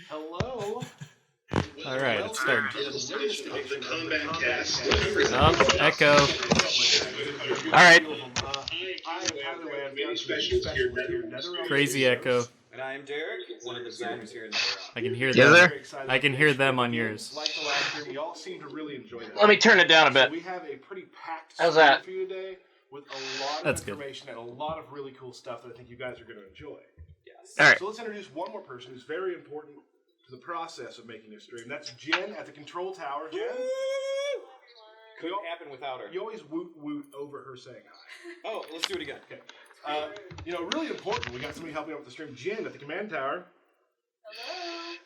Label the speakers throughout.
Speaker 1: Hello.
Speaker 2: All right, it's starting.
Speaker 1: Oh,
Speaker 2: echo.
Speaker 3: All right.
Speaker 2: Crazy echo.
Speaker 4: And I am Derek, one of the designers here in the
Speaker 2: I can hear
Speaker 3: Yes,
Speaker 2: them.
Speaker 3: sir.
Speaker 2: I can hear them on yours.
Speaker 1: Like the last year, we all seem to really enjoy that.
Speaker 3: Let me turn it down a
Speaker 1: So
Speaker 3: bit.
Speaker 1: we have a pretty packed
Speaker 3: How's
Speaker 1: schedule
Speaker 3: that?
Speaker 1: for you today with a lot of
Speaker 2: That's good.
Speaker 1: information and a lot of really cool stuff that I think you guys are going to enjoy.
Speaker 4: Yes.
Speaker 3: All right.
Speaker 1: So let's introduce one more person who's very important to the process of making this stream. That's Jen at the control tower. Jen,
Speaker 4: Couldn't happen without her.
Speaker 1: you always woot over her saying hi.
Speaker 4: Oh, let's do it again.
Speaker 1: Okay. Really important. We got somebody helping out with the stream. Jen at the command tower.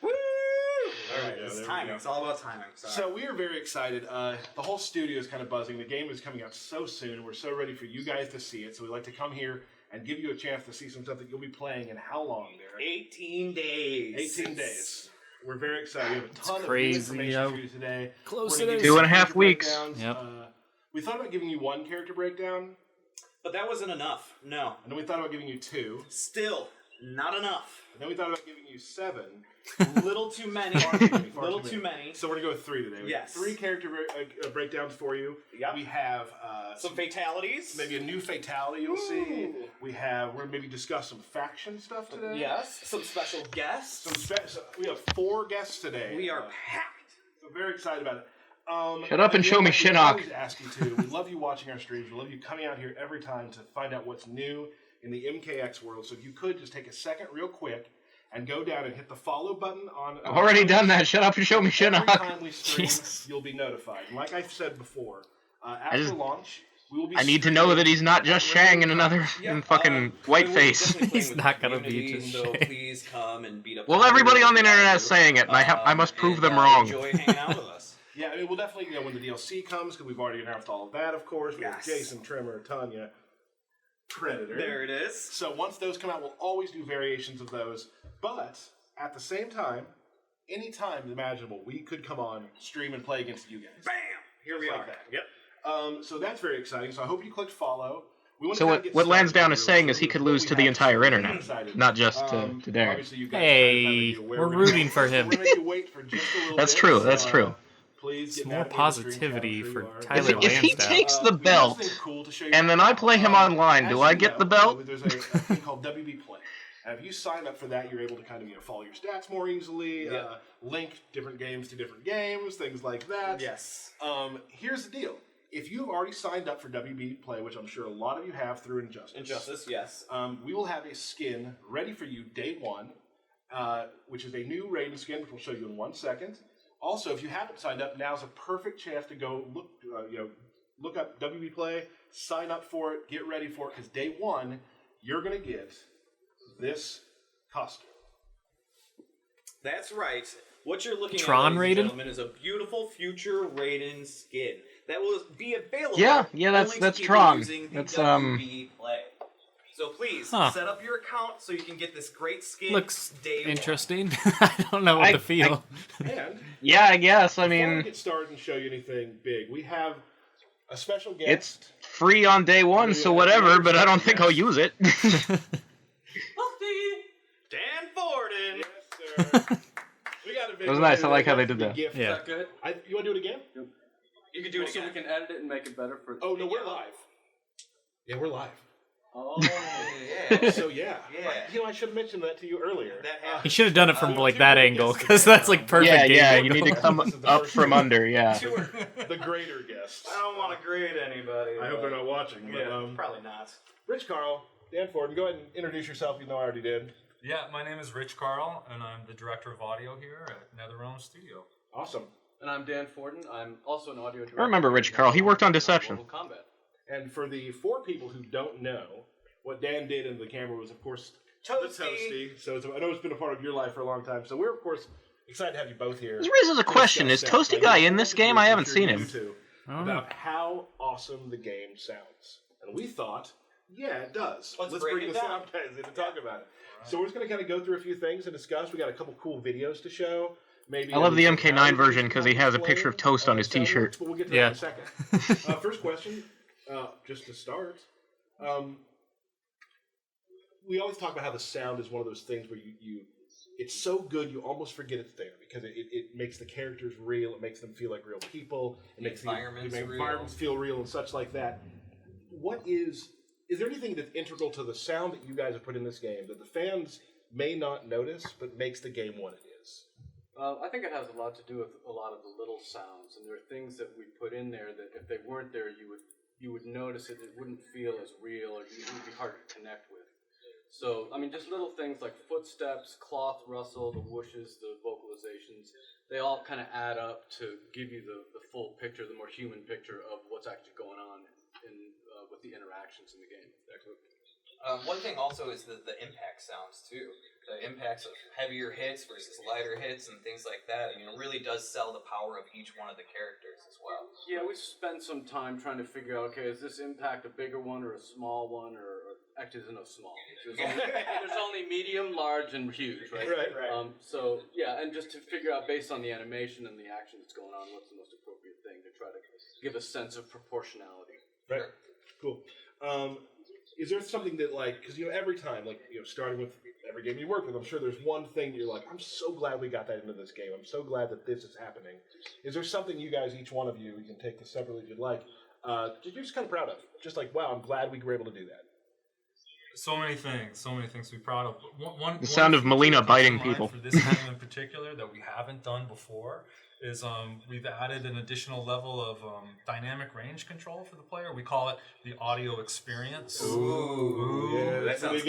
Speaker 4: Woo!
Speaker 1: There
Speaker 4: Alright,
Speaker 1: we go,
Speaker 4: it's
Speaker 1: there we
Speaker 4: timing.
Speaker 1: go.
Speaker 4: It's all about timing. Sorry.
Speaker 1: So we are very excited. The whole studio is kind of buzzing. The game is coming out so soon. We're so ready for you guys to see it. So we'd like to come here and give you a chance to see some stuff that you'll be playing in how long, Derek?
Speaker 4: 18 days.
Speaker 1: 18 days. We're very excited. We have a ton of new
Speaker 2: crazy,
Speaker 1: information for you today.
Speaker 2: Close
Speaker 1: We're gonna
Speaker 2: it
Speaker 1: give
Speaker 2: is.
Speaker 1: you
Speaker 3: 2.5
Speaker 1: character
Speaker 3: weeks.
Speaker 1: breakdowns.
Speaker 2: Yep.
Speaker 1: We thought about giving you one character breakdown,
Speaker 4: But that wasn't enough. No.
Speaker 1: and then we thought about giving you two,
Speaker 4: Still, not enough.
Speaker 1: and then we thought about giving you seven.
Speaker 4: Little too many.
Speaker 1: Far too many, far
Speaker 4: Little too many.
Speaker 1: So we're going to go with three today. We have
Speaker 4: Yes.
Speaker 1: three character breakdowns for you.
Speaker 4: Yep.
Speaker 1: We have
Speaker 4: Some fatalities.
Speaker 1: maybe a new fatality you'll see. We're going to maybe discuss some faction stuff today.
Speaker 4: Yes. Some special guests.
Speaker 1: We have 4 guests today.
Speaker 4: We are packed.
Speaker 1: So very excited about it.
Speaker 3: Shut up and show me
Speaker 1: We
Speaker 3: Shinnok.
Speaker 1: always ask you to. We love you watching our streams. We love you coming out here every time to find out what's new in the MKX world. So if you could just take a second real quick and go down and hit the follow button on...
Speaker 3: I've already done that. Shut up and show me
Speaker 1: Every
Speaker 3: Shinnok.
Speaker 1: time we stream,
Speaker 2: Jesus.
Speaker 1: you'll be notified. And like I've said before, after launch, we will be...
Speaker 3: I need to know that he's not just Shang and another and fucking whiteface.
Speaker 2: He's not gonna be just
Speaker 4: So
Speaker 2: Shang.
Speaker 4: please come and beat up.
Speaker 3: Well, everybody on the internet is saying it, and I must prove them wrong.
Speaker 4: Enjoy hanging out with us.
Speaker 1: Yeah, I mean, we'll definitely, when the DLC comes, because we've already announced all of that, of course. We have
Speaker 4: Yes.
Speaker 1: Jason, Trimmer, Tanya, Predator.
Speaker 4: There it is.
Speaker 1: So once those come out, we'll always do variations of those. But at the same time, anytime imaginable, we could come on, stream, and play against you guys.
Speaker 4: Bam! Here we
Speaker 1: Just like
Speaker 4: are.
Speaker 1: that.
Speaker 4: Yep.
Speaker 1: So that's very exciting. So I hope you clicked follow. We want to
Speaker 3: So
Speaker 1: kinda
Speaker 3: what
Speaker 1: get
Speaker 3: Lansdowne
Speaker 1: started
Speaker 3: is
Speaker 1: here.
Speaker 3: saying
Speaker 1: So
Speaker 3: is he could
Speaker 1: what
Speaker 3: lose
Speaker 1: we
Speaker 3: to the
Speaker 1: have
Speaker 3: entire
Speaker 1: is
Speaker 3: internet,
Speaker 1: excited.
Speaker 3: not just to Derek.
Speaker 1: Obviously you guys
Speaker 2: Hey,
Speaker 1: kind of have an idea where
Speaker 2: we're
Speaker 1: gonna
Speaker 2: rooting
Speaker 1: go.
Speaker 2: for
Speaker 1: So
Speaker 2: him.
Speaker 1: we're gonna make you wait for just a little
Speaker 3: That's
Speaker 1: bit.
Speaker 3: true,
Speaker 1: So,
Speaker 3: that's true.
Speaker 1: Please
Speaker 2: It's
Speaker 1: get
Speaker 2: more
Speaker 1: down to the
Speaker 2: positivity
Speaker 1: stream
Speaker 2: for
Speaker 1: chat, I'm sure
Speaker 2: Tyler
Speaker 1: you are.
Speaker 3: If he
Speaker 2: Lansdowne.
Speaker 3: takes the
Speaker 1: We have
Speaker 3: belt,
Speaker 1: something cool to show you.
Speaker 3: and then I play him online, do
Speaker 1: As
Speaker 3: I
Speaker 1: you
Speaker 3: get
Speaker 1: know,
Speaker 3: the belt?
Speaker 1: There's a thing called WB Play. And if you sign up for that, you're able to kind of follow your stats more easily,
Speaker 4: Yeah.
Speaker 1: link different games to different games, things like that.
Speaker 4: Yes.
Speaker 1: Here's the deal. If you've already signed up for WB Play, which I'm sure a lot of you have through Injustice,
Speaker 4: Yes.
Speaker 1: we will have a skin ready for you day one, which is a new Raiden skin, which we'll show you in 1 second. Also, if you haven't signed up, now's a perfect chance to go look up WB Play, sign up for it, get ready for it, because day one, you're going to get this costume.
Speaker 4: That's right. What you're looking
Speaker 2: Tron
Speaker 4: at, ladies
Speaker 2: Raiden?
Speaker 4: and gentlemen, is a beautiful future Raiden skin that will be available.
Speaker 3: Yeah, that's
Speaker 4: only to people
Speaker 3: Tron.
Speaker 4: using the
Speaker 3: That's,
Speaker 4: WB Play. So please
Speaker 2: Huh.
Speaker 4: set up your account so you can get this great skin.
Speaker 2: Looks
Speaker 4: day
Speaker 2: interesting. I don't know what
Speaker 3: I-
Speaker 2: to feel.
Speaker 1: And
Speaker 3: Yeah, I guess. I
Speaker 1: before we
Speaker 3: mean,
Speaker 1: get started and show you anything big, we have a special guest.
Speaker 3: it's free on day one, so whatever, but I don't think I'll use it.
Speaker 4: One. Dan Forden.
Speaker 1: Yes, sir. We got a big
Speaker 3: It was nice. I like how they did that.
Speaker 1: gift.
Speaker 2: Yeah.
Speaker 5: Is that good?
Speaker 1: You want to do it again?
Speaker 4: You can do it
Speaker 5: So we
Speaker 4: again.
Speaker 5: can edit it and make it better for.
Speaker 1: Oh, no, we're live. Yeah, we're live.
Speaker 5: Oh.
Speaker 4: Yeah.
Speaker 1: So, yeah.
Speaker 4: Yeah.
Speaker 1: I should have mentioned that to you earlier.
Speaker 4: That
Speaker 2: He
Speaker 4: happened.
Speaker 2: should have done it from
Speaker 1: Well,
Speaker 2: like
Speaker 1: two
Speaker 2: that
Speaker 1: more
Speaker 2: angle,
Speaker 1: guests
Speaker 2: because
Speaker 1: today.
Speaker 2: that's like perfect
Speaker 3: Yeah,
Speaker 2: game
Speaker 3: yeah,
Speaker 2: angle.
Speaker 3: you need to come
Speaker 1: This is the
Speaker 3: up
Speaker 1: first
Speaker 3: from
Speaker 1: one.
Speaker 3: under, yeah.
Speaker 1: The greater guest.
Speaker 4: I don't want to grade anybody.
Speaker 1: I hope they're not watching. But,
Speaker 4: Yeah, probably not.
Speaker 1: Rich Carl, Dan Forden, go ahead and introduce yourself. You know I already did.
Speaker 5: Yeah, my name is Rich Carl, and I'm the director of audio here at Netherkast Studio.
Speaker 1: Awesome.
Speaker 5: And I'm Dan Forden. I'm also an audio director.
Speaker 3: I remember Rich Carl. He worked on Deception.
Speaker 5: Mortal Kombat.
Speaker 1: And for the 4 people who don't know, what Dan did in the camera was, of course, the Toasty. So I know it's been a part of your life for a long time. So we're, of course, excited to have you both here.
Speaker 3: This raises a question. Is Toasty Guy in this game? I haven't seen him.
Speaker 1: About how awesome the game sounds. And we thought, yeah, it does.
Speaker 4: Let's
Speaker 1: Let's
Speaker 4: break
Speaker 1: bring
Speaker 4: it
Speaker 1: the
Speaker 4: down.
Speaker 1: sound guys in to talk about it. So we're just going to kind of go through a few things and discuss. We got a couple cool videos to show. Maybe
Speaker 3: I love the MK9 version because he has a picture of toast on his t-shirt.
Speaker 1: But we'll get to that
Speaker 2: Yeah.
Speaker 1: in a second. First question, just to start. We always talk about how the sound is one of those things where you it's so good you almost forget it's there because it makes the characters real. It makes them feel like real people. It makes the environments feel real and such like that. Is there anything that's integral to the sound that you guys have put in this game that the fans may not notice but makes the game what it is?
Speaker 6: I think it has a lot to do with a lot of the little sounds, and there are things that we put in there that if they weren't there, you would notice it. It wouldn't feel as real, or it would be hard to connect with. So, I mean, just little things like footsteps, cloth rustle, the whooshes, the vocalizations, they all kind of add up to give you the full picture, the more human picture of what's actually going on with the interactions in the game.
Speaker 1: Excellent.
Speaker 7: One thing also is the impact sounds too. The impacts of heavier hits versus lighter hits and things like that. I mean, it really does sell the power of each one of the characters as well.
Speaker 6: Yeah, we spent some time trying to figure out, okay, is this impact a bigger one or a small one, or actually there's no small. There's only medium, large, and huge, right?
Speaker 1: Right.
Speaker 6: So, yeah, and just to figure out based on the animation and the action that's going on, what's the most appropriate thing to try to give a sense of proportionality.
Speaker 1: Right. Cool. Is there something that, because, every time, starting with every game you work with, I'm sure there's one thing you're like, I'm so glad we got that into this game. I'm so glad that this is happening. Is there something you guys, each one of you can take this separately if you'd like, that you're just kind of proud of? Just like, wow, I'm glad we were able to do that.
Speaker 5: So many things to be proud of.
Speaker 3: The sound of Melina biting people.
Speaker 5: For this game in particular that we haven't done before is we've added an additional level of dynamic range control for the player. We call it the audio experience.
Speaker 7: Ooh.
Speaker 1: Yeah,
Speaker 7: that sounds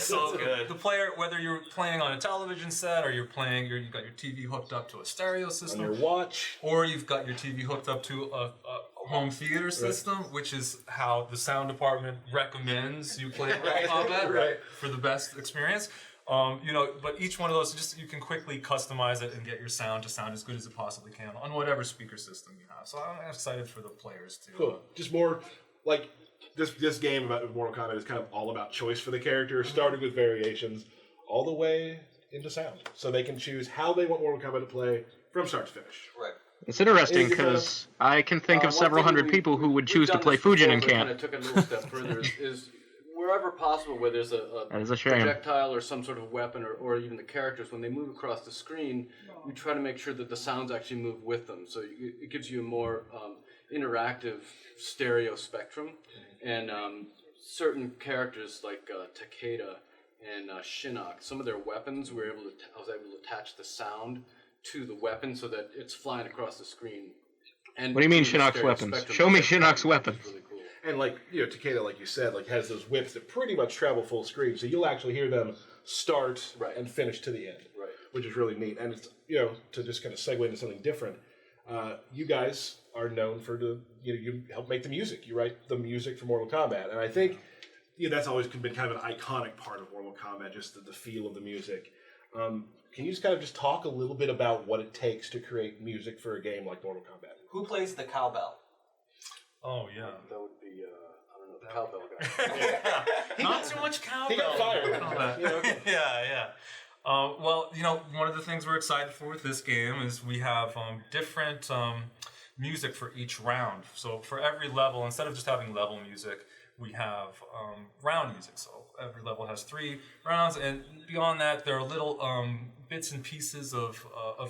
Speaker 5: So
Speaker 7: good.
Speaker 5: The player, whether you're playing on a television set or you've got your TV hooked up to a stereo system,
Speaker 1: On your watch,
Speaker 5: or you've got your TV hooked up to a home theater system, which is how the sound department recommends you play Mortal Kombat for the best experience. But each one of those, you can quickly customize it and get your sound to sound as good as it possibly can on whatever speaker system you have. So I'm excited for the players too.
Speaker 1: cool. Just more like this game about Mortal Kombat is kind of all about choice for the character, starting with variations all the way into sound. So they can choose how they want Mortal Kombat to play from start to finish.
Speaker 7: Right.
Speaker 3: It's interesting because I can think of several hundred people who would choose to play Fujin and can't.
Speaker 6: Kind of took it a little step further. Is wherever possible where there's a
Speaker 3: shame.
Speaker 6: projectile or some sort of weapon or even the characters, when they move across the screen, we try to make sure that the sounds actually move with them. So it gives you a more interactive stereo spectrum. And certain characters like Takeda and Shinnok, some of their weapons, I was able to attach the sound to the weapon so that it's flying across the screen. And
Speaker 3: What do you mean Shinnok's weapons? Show me Shinnok's weapons.
Speaker 6: Really cool.
Speaker 1: And Takeda, like you said, has those whips that pretty much travel full screen, so you'll actually hear them start and finish to the end, which is really neat. And it's to just kind of segue into something different. You guys are known for you help make the music. You write the music for Mortal Kombat, and I think that's always been kind of an iconic part of Mortal Kombat, just the feel of the music. Can you just kind of talk a little bit about what it takes to create music for a game like Mortal Kombat?
Speaker 7: Who plays the cowbell?
Speaker 5: Oh, yeah.
Speaker 6: That would be, the cowbell guy.
Speaker 5: Not too much cowbell.
Speaker 1: He got fired.
Speaker 5: Yeah. Well, one of the things we're excited for with this game is we have different music for each round. So for every level, instead of just having level music, we have round music. So every level has 3 rounds, and beyond that, there are little bits and pieces of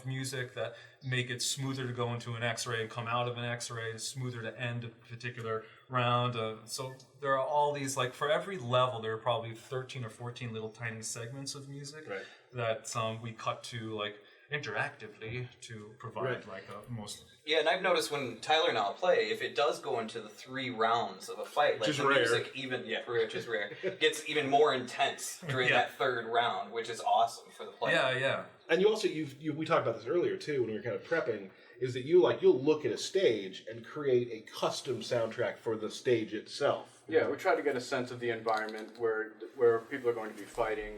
Speaker 5: music that make it smoother to go into an X-ray and come out of an X-ray, smoother to end a particular round. So there are all these, for every level, there are probably 13 or 14 little tiny segments of music that we cut to interactively to provide a most.
Speaker 7: Yeah, and I've noticed when Tyler and I'll play, if it does go into the 3 rounds of a fight,
Speaker 1: which is
Speaker 7: the
Speaker 1: rare.
Speaker 7: Music which is rare, gets even more intense during that 3rd round, which is awesome for the player.
Speaker 5: Yeah.
Speaker 1: And you also we talked about this earlier too when we were kind of prepping. Is that you'll look at a stage and create a custom soundtrack for the stage itself?
Speaker 6: Yeah, we try to get a sense of the environment where people are going to be fighting.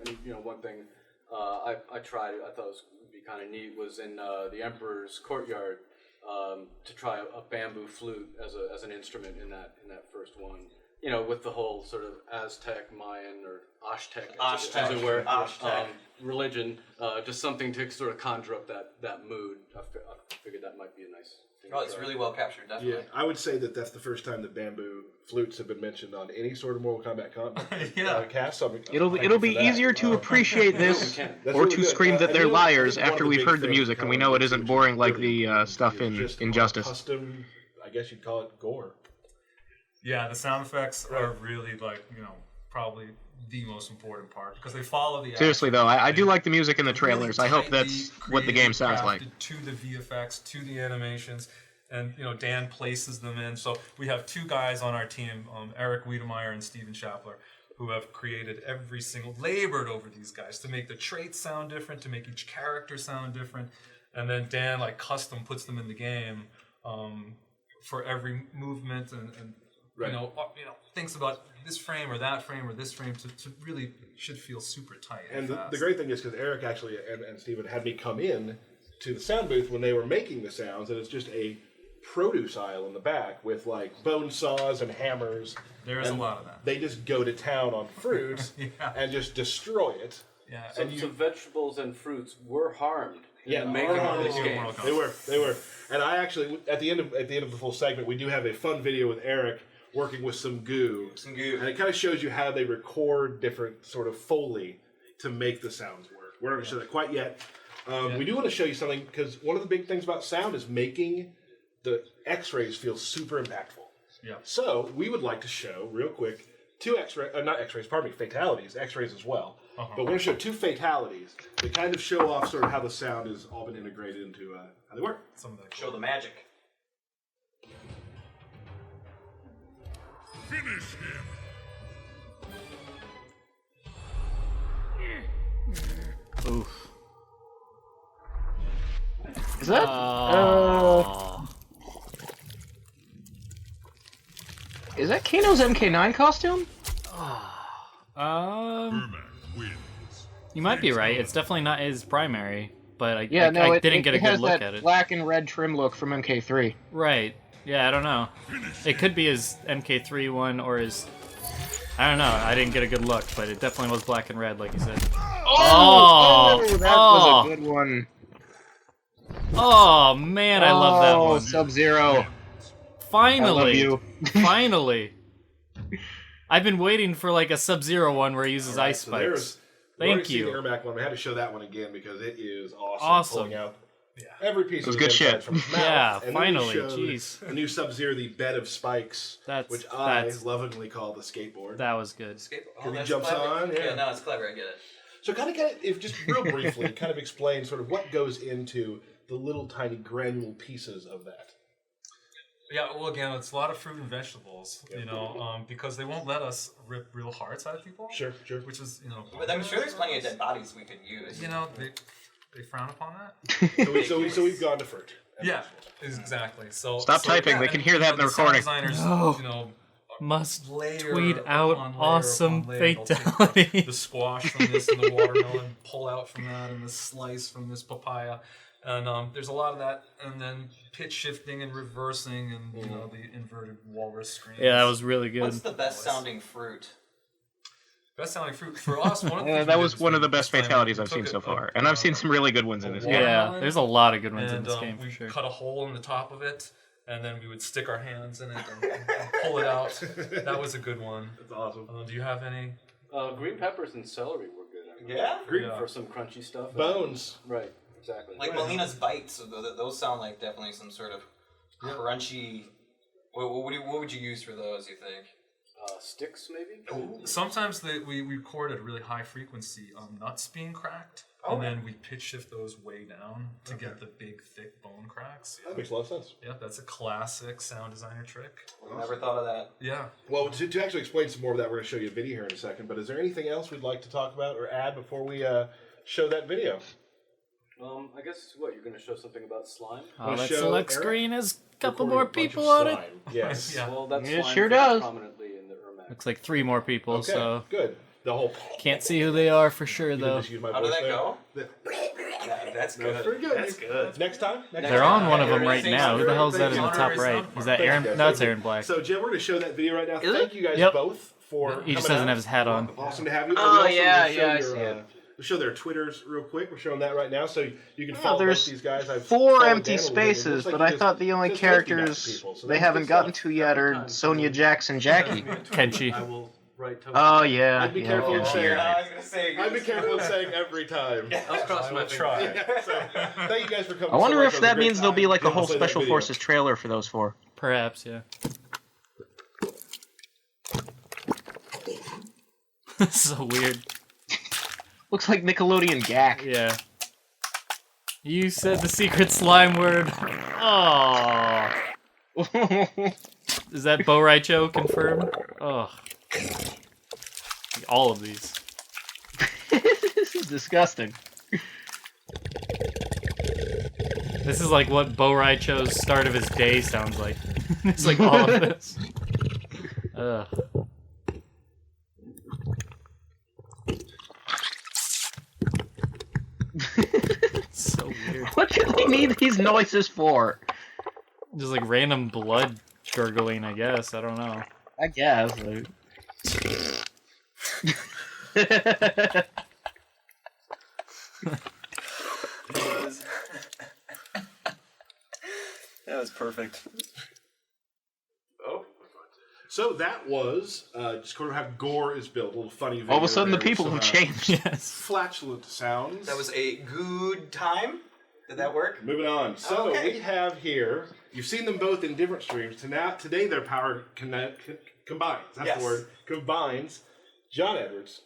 Speaker 6: And one thing I thought would be kind of neat was in the Emperor's courtyard to try a bamboo flute as an instrument in that first one. With the whole sort of Aztec, Mayan, or Aztec, as it were, religion, just something to sort of conjure up that mood. I figured that might be a nice thing
Speaker 7: Oh, it's really well captured, definitely.
Speaker 1: Yeah, I would say that that's the first time that bamboo flutes have been mentioned on any sort of Mortal Kombat cast. So
Speaker 3: It'll be easier to appreciate this or
Speaker 1: really
Speaker 3: to
Speaker 1: good.
Speaker 3: scream that
Speaker 1: And
Speaker 3: they're
Speaker 1: you know, I
Speaker 3: liars
Speaker 1: think one
Speaker 3: after
Speaker 1: of the
Speaker 3: we've
Speaker 1: big
Speaker 3: heard the
Speaker 1: things
Speaker 3: music and we
Speaker 1: Kombat
Speaker 3: know it
Speaker 1: did,
Speaker 3: isn't
Speaker 1: which
Speaker 3: boring
Speaker 1: is
Speaker 3: like
Speaker 1: really
Speaker 3: the stuff in
Speaker 1: just
Speaker 3: Injustice.
Speaker 1: Custom, I guess you'd call it gore.
Speaker 5: Yeah, the sound effects are really like, probably the most important part because they follow the
Speaker 3: Seriously
Speaker 5: action.
Speaker 3: though, I do like the music in the
Speaker 5: They're really
Speaker 3: trailers. I hope
Speaker 5: tightly
Speaker 3: that's what the game sounds like.
Speaker 5: crafted to the VFX, to the animations, and Dan places them in. So we have two guys on our team, Eric Wiedemeyer and Steven Schappler, who have created labored over these guys to make the traits sound different, to make each character sound different, and then Dan custom puts them in the game for every movement and
Speaker 1: Right.
Speaker 5: thinks about this frame or that frame or this frame to really should feel super tight.
Speaker 1: And
Speaker 5: fast.
Speaker 1: the great thing is because Eric actually and Steven had me come in to the sound booth when they were making the sounds, and it's just a produce aisle in the back with like bone saws and hammers.
Speaker 5: There's a lot of that.
Speaker 1: They just go to town on fruit
Speaker 5: Yeah.
Speaker 1: and just destroy it.
Speaker 5: Yeah.
Speaker 6: Some vegetables and fruits were harmed in
Speaker 1: Yeah,
Speaker 6: the making of this
Speaker 5: oh,
Speaker 6: game.
Speaker 5: Mortal
Speaker 1: They were. And I actually at the end of the full segment, we do have a fun video with Eric working with some goo. And it kind of shows you how they record different sort of Foley to make the sounds work. We're not going to show that quite yet. We do want to show you something because one of the big things about sound is making the X-rays feel super impactful.
Speaker 5: Yeah.
Speaker 1: So we would like to show real quick fatalities, X-rays as well. But we're going to show two fatalities that kind of show off sort of how the sound has all been integrated into how they work.
Speaker 5: Some of that.
Speaker 7: Show the magic.
Speaker 8: Finish him!
Speaker 2: Oof.
Speaker 3: Is that? Is that Kano's MK9 costume?
Speaker 8: Ermac wins.
Speaker 2: You might be right. It's definitely not his primary, but I
Speaker 3: It
Speaker 2: didn't get a
Speaker 3: it has
Speaker 2: good look
Speaker 3: that
Speaker 2: at it.
Speaker 3: black and red trim look from MK3.
Speaker 2: Right. Yeah, I don't know. It could be his MK3 one or his... I don't know. I didn't get a good look, but it definitely was black and red, like you said.
Speaker 3: Oh, that was a good one.
Speaker 2: Oh, man, I love that one.
Speaker 3: Sub-Zero.
Speaker 2: Finally.
Speaker 3: I love you.
Speaker 2: Finally. I've been waiting for like a Sub-Zero one where he uses ice spikes. Thank you.
Speaker 1: We've already seen the Ermac one. We had to show that one again because it is awesome.
Speaker 2: Awesome.
Speaker 1: Pulling out every piece of
Speaker 3: good shit.
Speaker 1: from his mouth.
Speaker 2: Yeah,
Speaker 1: And then
Speaker 2: finally,
Speaker 1: we showed
Speaker 2: jeez.
Speaker 1: a new Sub-Zero, the bed of spikes, which I lovingly call the skateboard.
Speaker 2: That was good.
Speaker 1: Because he
Speaker 7: that's
Speaker 1: jumps
Speaker 7: clever.
Speaker 1: on. Yeah.
Speaker 7: No, it's clever. I get it.
Speaker 1: So kind of, if just real briefly, kind of explain sort of what goes into the little tiny granule pieces of that.
Speaker 5: Yeah, well, again, it's a lot of fruit and vegetables, because they won't let us rip real hearts out of people.
Speaker 1: Sure.
Speaker 5: Which is,
Speaker 7: But I'm sure there's plenty of dead bodies we could use.
Speaker 5: They frown upon that.
Speaker 1: So we've gone to fruit.
Speaker 5: Yeah, exactly. So
Speaker 3: Stop typing. They can hear that in the recording.
Speaker 5: Designers,
Speaker 2: No. Must
Speaker 5: layer
Speaker 2: tweet out
Speaker 5: upon layer
Speaker 2: awesome
Speaker 5: upon layer. They'll take
Speaker 2: fatality.
Speaker 5: the squash from this and the watermelon, pull out from that, and the slice from this papaya. And there's a lot of that, and then pitch shifting and reversing, and the inverted walrus screams.
Speaker 2: Yeah, that was really good.
Speaker 7: What's the best sounding fruit?
Speaker 5: Best sounding fruit for us.
Speaker 3: That was one of the best fatalities I've seen so far, and I've seen some really good ones in this game.
Speaker 2: Yeah, there's a lot of good ones in this game for
Speaker 5: we
Speaker 2: sure.
Speaker 5: cut a hole in the top of it, and then we would stick our hands in it and pull it out. That was a good one.
Speaker 1: That's awesome.
Speaker 5: Do you have any?
Speaker 6: Green peppers and celery were good. I remember.
Speaker 7: Yeah?
Speaker 6: For some crunchy stuff.
Speaker 1: Bones.
Speaker 6: Right. Exactly.
Speaker 7: Like Melina's bites. So those sound like definitely some sort of crunchy. What would you use for those? You think?
Speaker 6: Sticks, maybe.
Speaker 5: Sometimes we record at a really high frequency nuts being cracked, and then we pitch shift those way down to get the big, thick bone cracks.
Speaker 1: That makes a lot of sense.
Speaker 5: Yeah, that's a classic sound designer trick.
Speaker 7: Never thought of that.
Speaker 5: Yeah.
Speaker 1: Well, to actually explain some more of that, we're going to show you a video here in a second. But is there anything else we'd like to talk about or add before we show that video?
Speaker 6: I guess you're going to show something about slime.
Speaker 2: Oh, that
Speaker 1: show
Speaker 2: select
Speaker 1: Eric
Speaker 2: screen has a couple
Speaker 1: recording
Speaker 2: more
Speaker 1: a bunch of
Speaker 2: people on it.
Speaker 1: slime. Yes.
Speaker 5: Yeah.
Speaker 6: Well, that's
Speaker 3: It
Speaker 6: slime
Speaker 3: sure
Speaker 6: featured
Speaker 3: does.
Speaker 6: prominently in the Ermac.
Speaker 2: Looks like 3 more people,
Speaker 1: Okay.
Speaker 2: so
Speaker 1: Good. The whole.
Speaker 2: can't see who they are for sure
Speaker 1: You can
Speaker 2: though.
Speaker 1: just use my
Speaker 7: How did
Speaker 1: voice
Speaker 7: that
Speaker 1: there.
Speaker 7: go? That's
Speaker 1: That's
Speaker 7: good.
Speaker 1: pretty good.
Speaker 7: That's good.
Speaker 1: Next time.
Speaker 2: They're on one of them
Speaker 7: Aaron,
Speaker 2: right
Speaker 7: thanks
Speaker 2: now. Who the
Speaker 7: for-
Speaker 2: hell is that in the
Speaker 5: thanks
Speaker 2: top
Speaker 5: for
Speaker 2: right?
Speaker 5: honoring
Speaker 2: Is that
Speaker 1: Thank
Speaker 2: Aaron?
Speaker 1: you guys.
Speaker 2: No, it's
Speaker 1: Thank you.
Speaker 2: Aaron Black.
Speaker 1: So, Jim, we're going to show that video right now.
Speaker 3: Is
Speaker 1: Thank
Speaker 3: it?
Speaker 1: you guys
Speaker 2: Yep.
Speaker 1: both for
Speaker 2: He just
Speaker 1: coming
Speaker 2: doesn't
Speaker 1: out.
Speaker 2: have his hat on.
Speaker 1: Awesome to have you.
Speaker 3: Oh,
Speaker 1: And we also
Speaker 3: yeah,
Speaker 1: will show
Speaker 3: yeah, I
Speaker 1: your,
Speaker 3: see it.
Speaker 1: We'll show their Twitters real quick. We're showing that right now, so you can follow both
Speaker 3: there's
Speaker 1: these guys. I've
Speaker 3: 4
Speaker 1: followed
Speaker 3: empty
Speaker 1: Dan a little bit. It looks
Speaker 3: spaces,
Speaker 1: like
Speaker 3: but
Speaker 1: he
Speaker 3: I
Speaker 1: just
Speaker 3: thought the only
Speaker 1: says thank you back to
Speaker 3: characters
Speaker 1: people, so
Speaker 3: they
Speaker 1: that's
Speaker 3: haven't
Speaker 1: good
Speaker 3: gotten
Speaker 1: stuff.
Speaker 3: to yet are Sonya, Jax, and Jackie.
Speaker 2: Kenshi.
Speaker 6: I will write Token.
Speaker 3: Oh yeah.
Speaker 1: I'd be
Speaker 3: yeah,
Speaker 1: careful
Speaker 3: yeah.
Speaker 1: in saying.
Speaker 7: I was gonna say.
Speaker 1: I'd be careful in saying every time.
Speaker 6: I'll cross my
Speaker 5: try.
Speaker 6: fingers.
Speaker 1: So, thank you guys for coming.
Speaker 3: I wonder
Speaker 1: so much.
Speaker 3: if
Speaker 1: It was a
Speaker 3: that
Speaker 1: great
Speaker 3: means there'll be
Speaker 1: time.
Speaker 3: like a
Speaker 1: Yeah,
Speaker 3: whole
Speaker 1: I'll play that
Speaker 3: Special
Speaker 1: video.
Speaker 3: Forces trailer for those 4.
Speaker 2: Perhaps, yeah. So weird.
Speaker 3: Looks like Nickelodeon Gak.
Speaker 2: Yeah. You said the secret slime word. Oh. Is that Bo Raicho confirmed? Oh. All of these.
Speaker 3: This is disgusting.
Speaker 2: This is like what Bo Raicho's start of his day sounds like. It's like all of this. Ugh. So weird.
Speaker 3: What do they need these noises for?
Speaker 2: Just like random blood gurgling, I guess. I don't know.
Speaker 3: I guess.
Speaker 9: That was perfect.
Speaker 1: Oh. So that was just sort of how gore is built. A little funny video.
Speaker 3: All of a sudden, the
Speaker 1: there with
Speaker 3: people
Speaker 1: some,
Speaker 3: have changed.
Speaker 2: Yes.
Speaker 1: Flatulent sounds.
Speaker 7: That was a good time. Did that work?
Speaker 1: Moving on. So
Speaker 7: Okay.
Speaker 1: we have here. You've seen them both in different streams. Today their power combines. That's
Speaker 7: Yes.
Speaker 1: the word. Combines. John Edwards.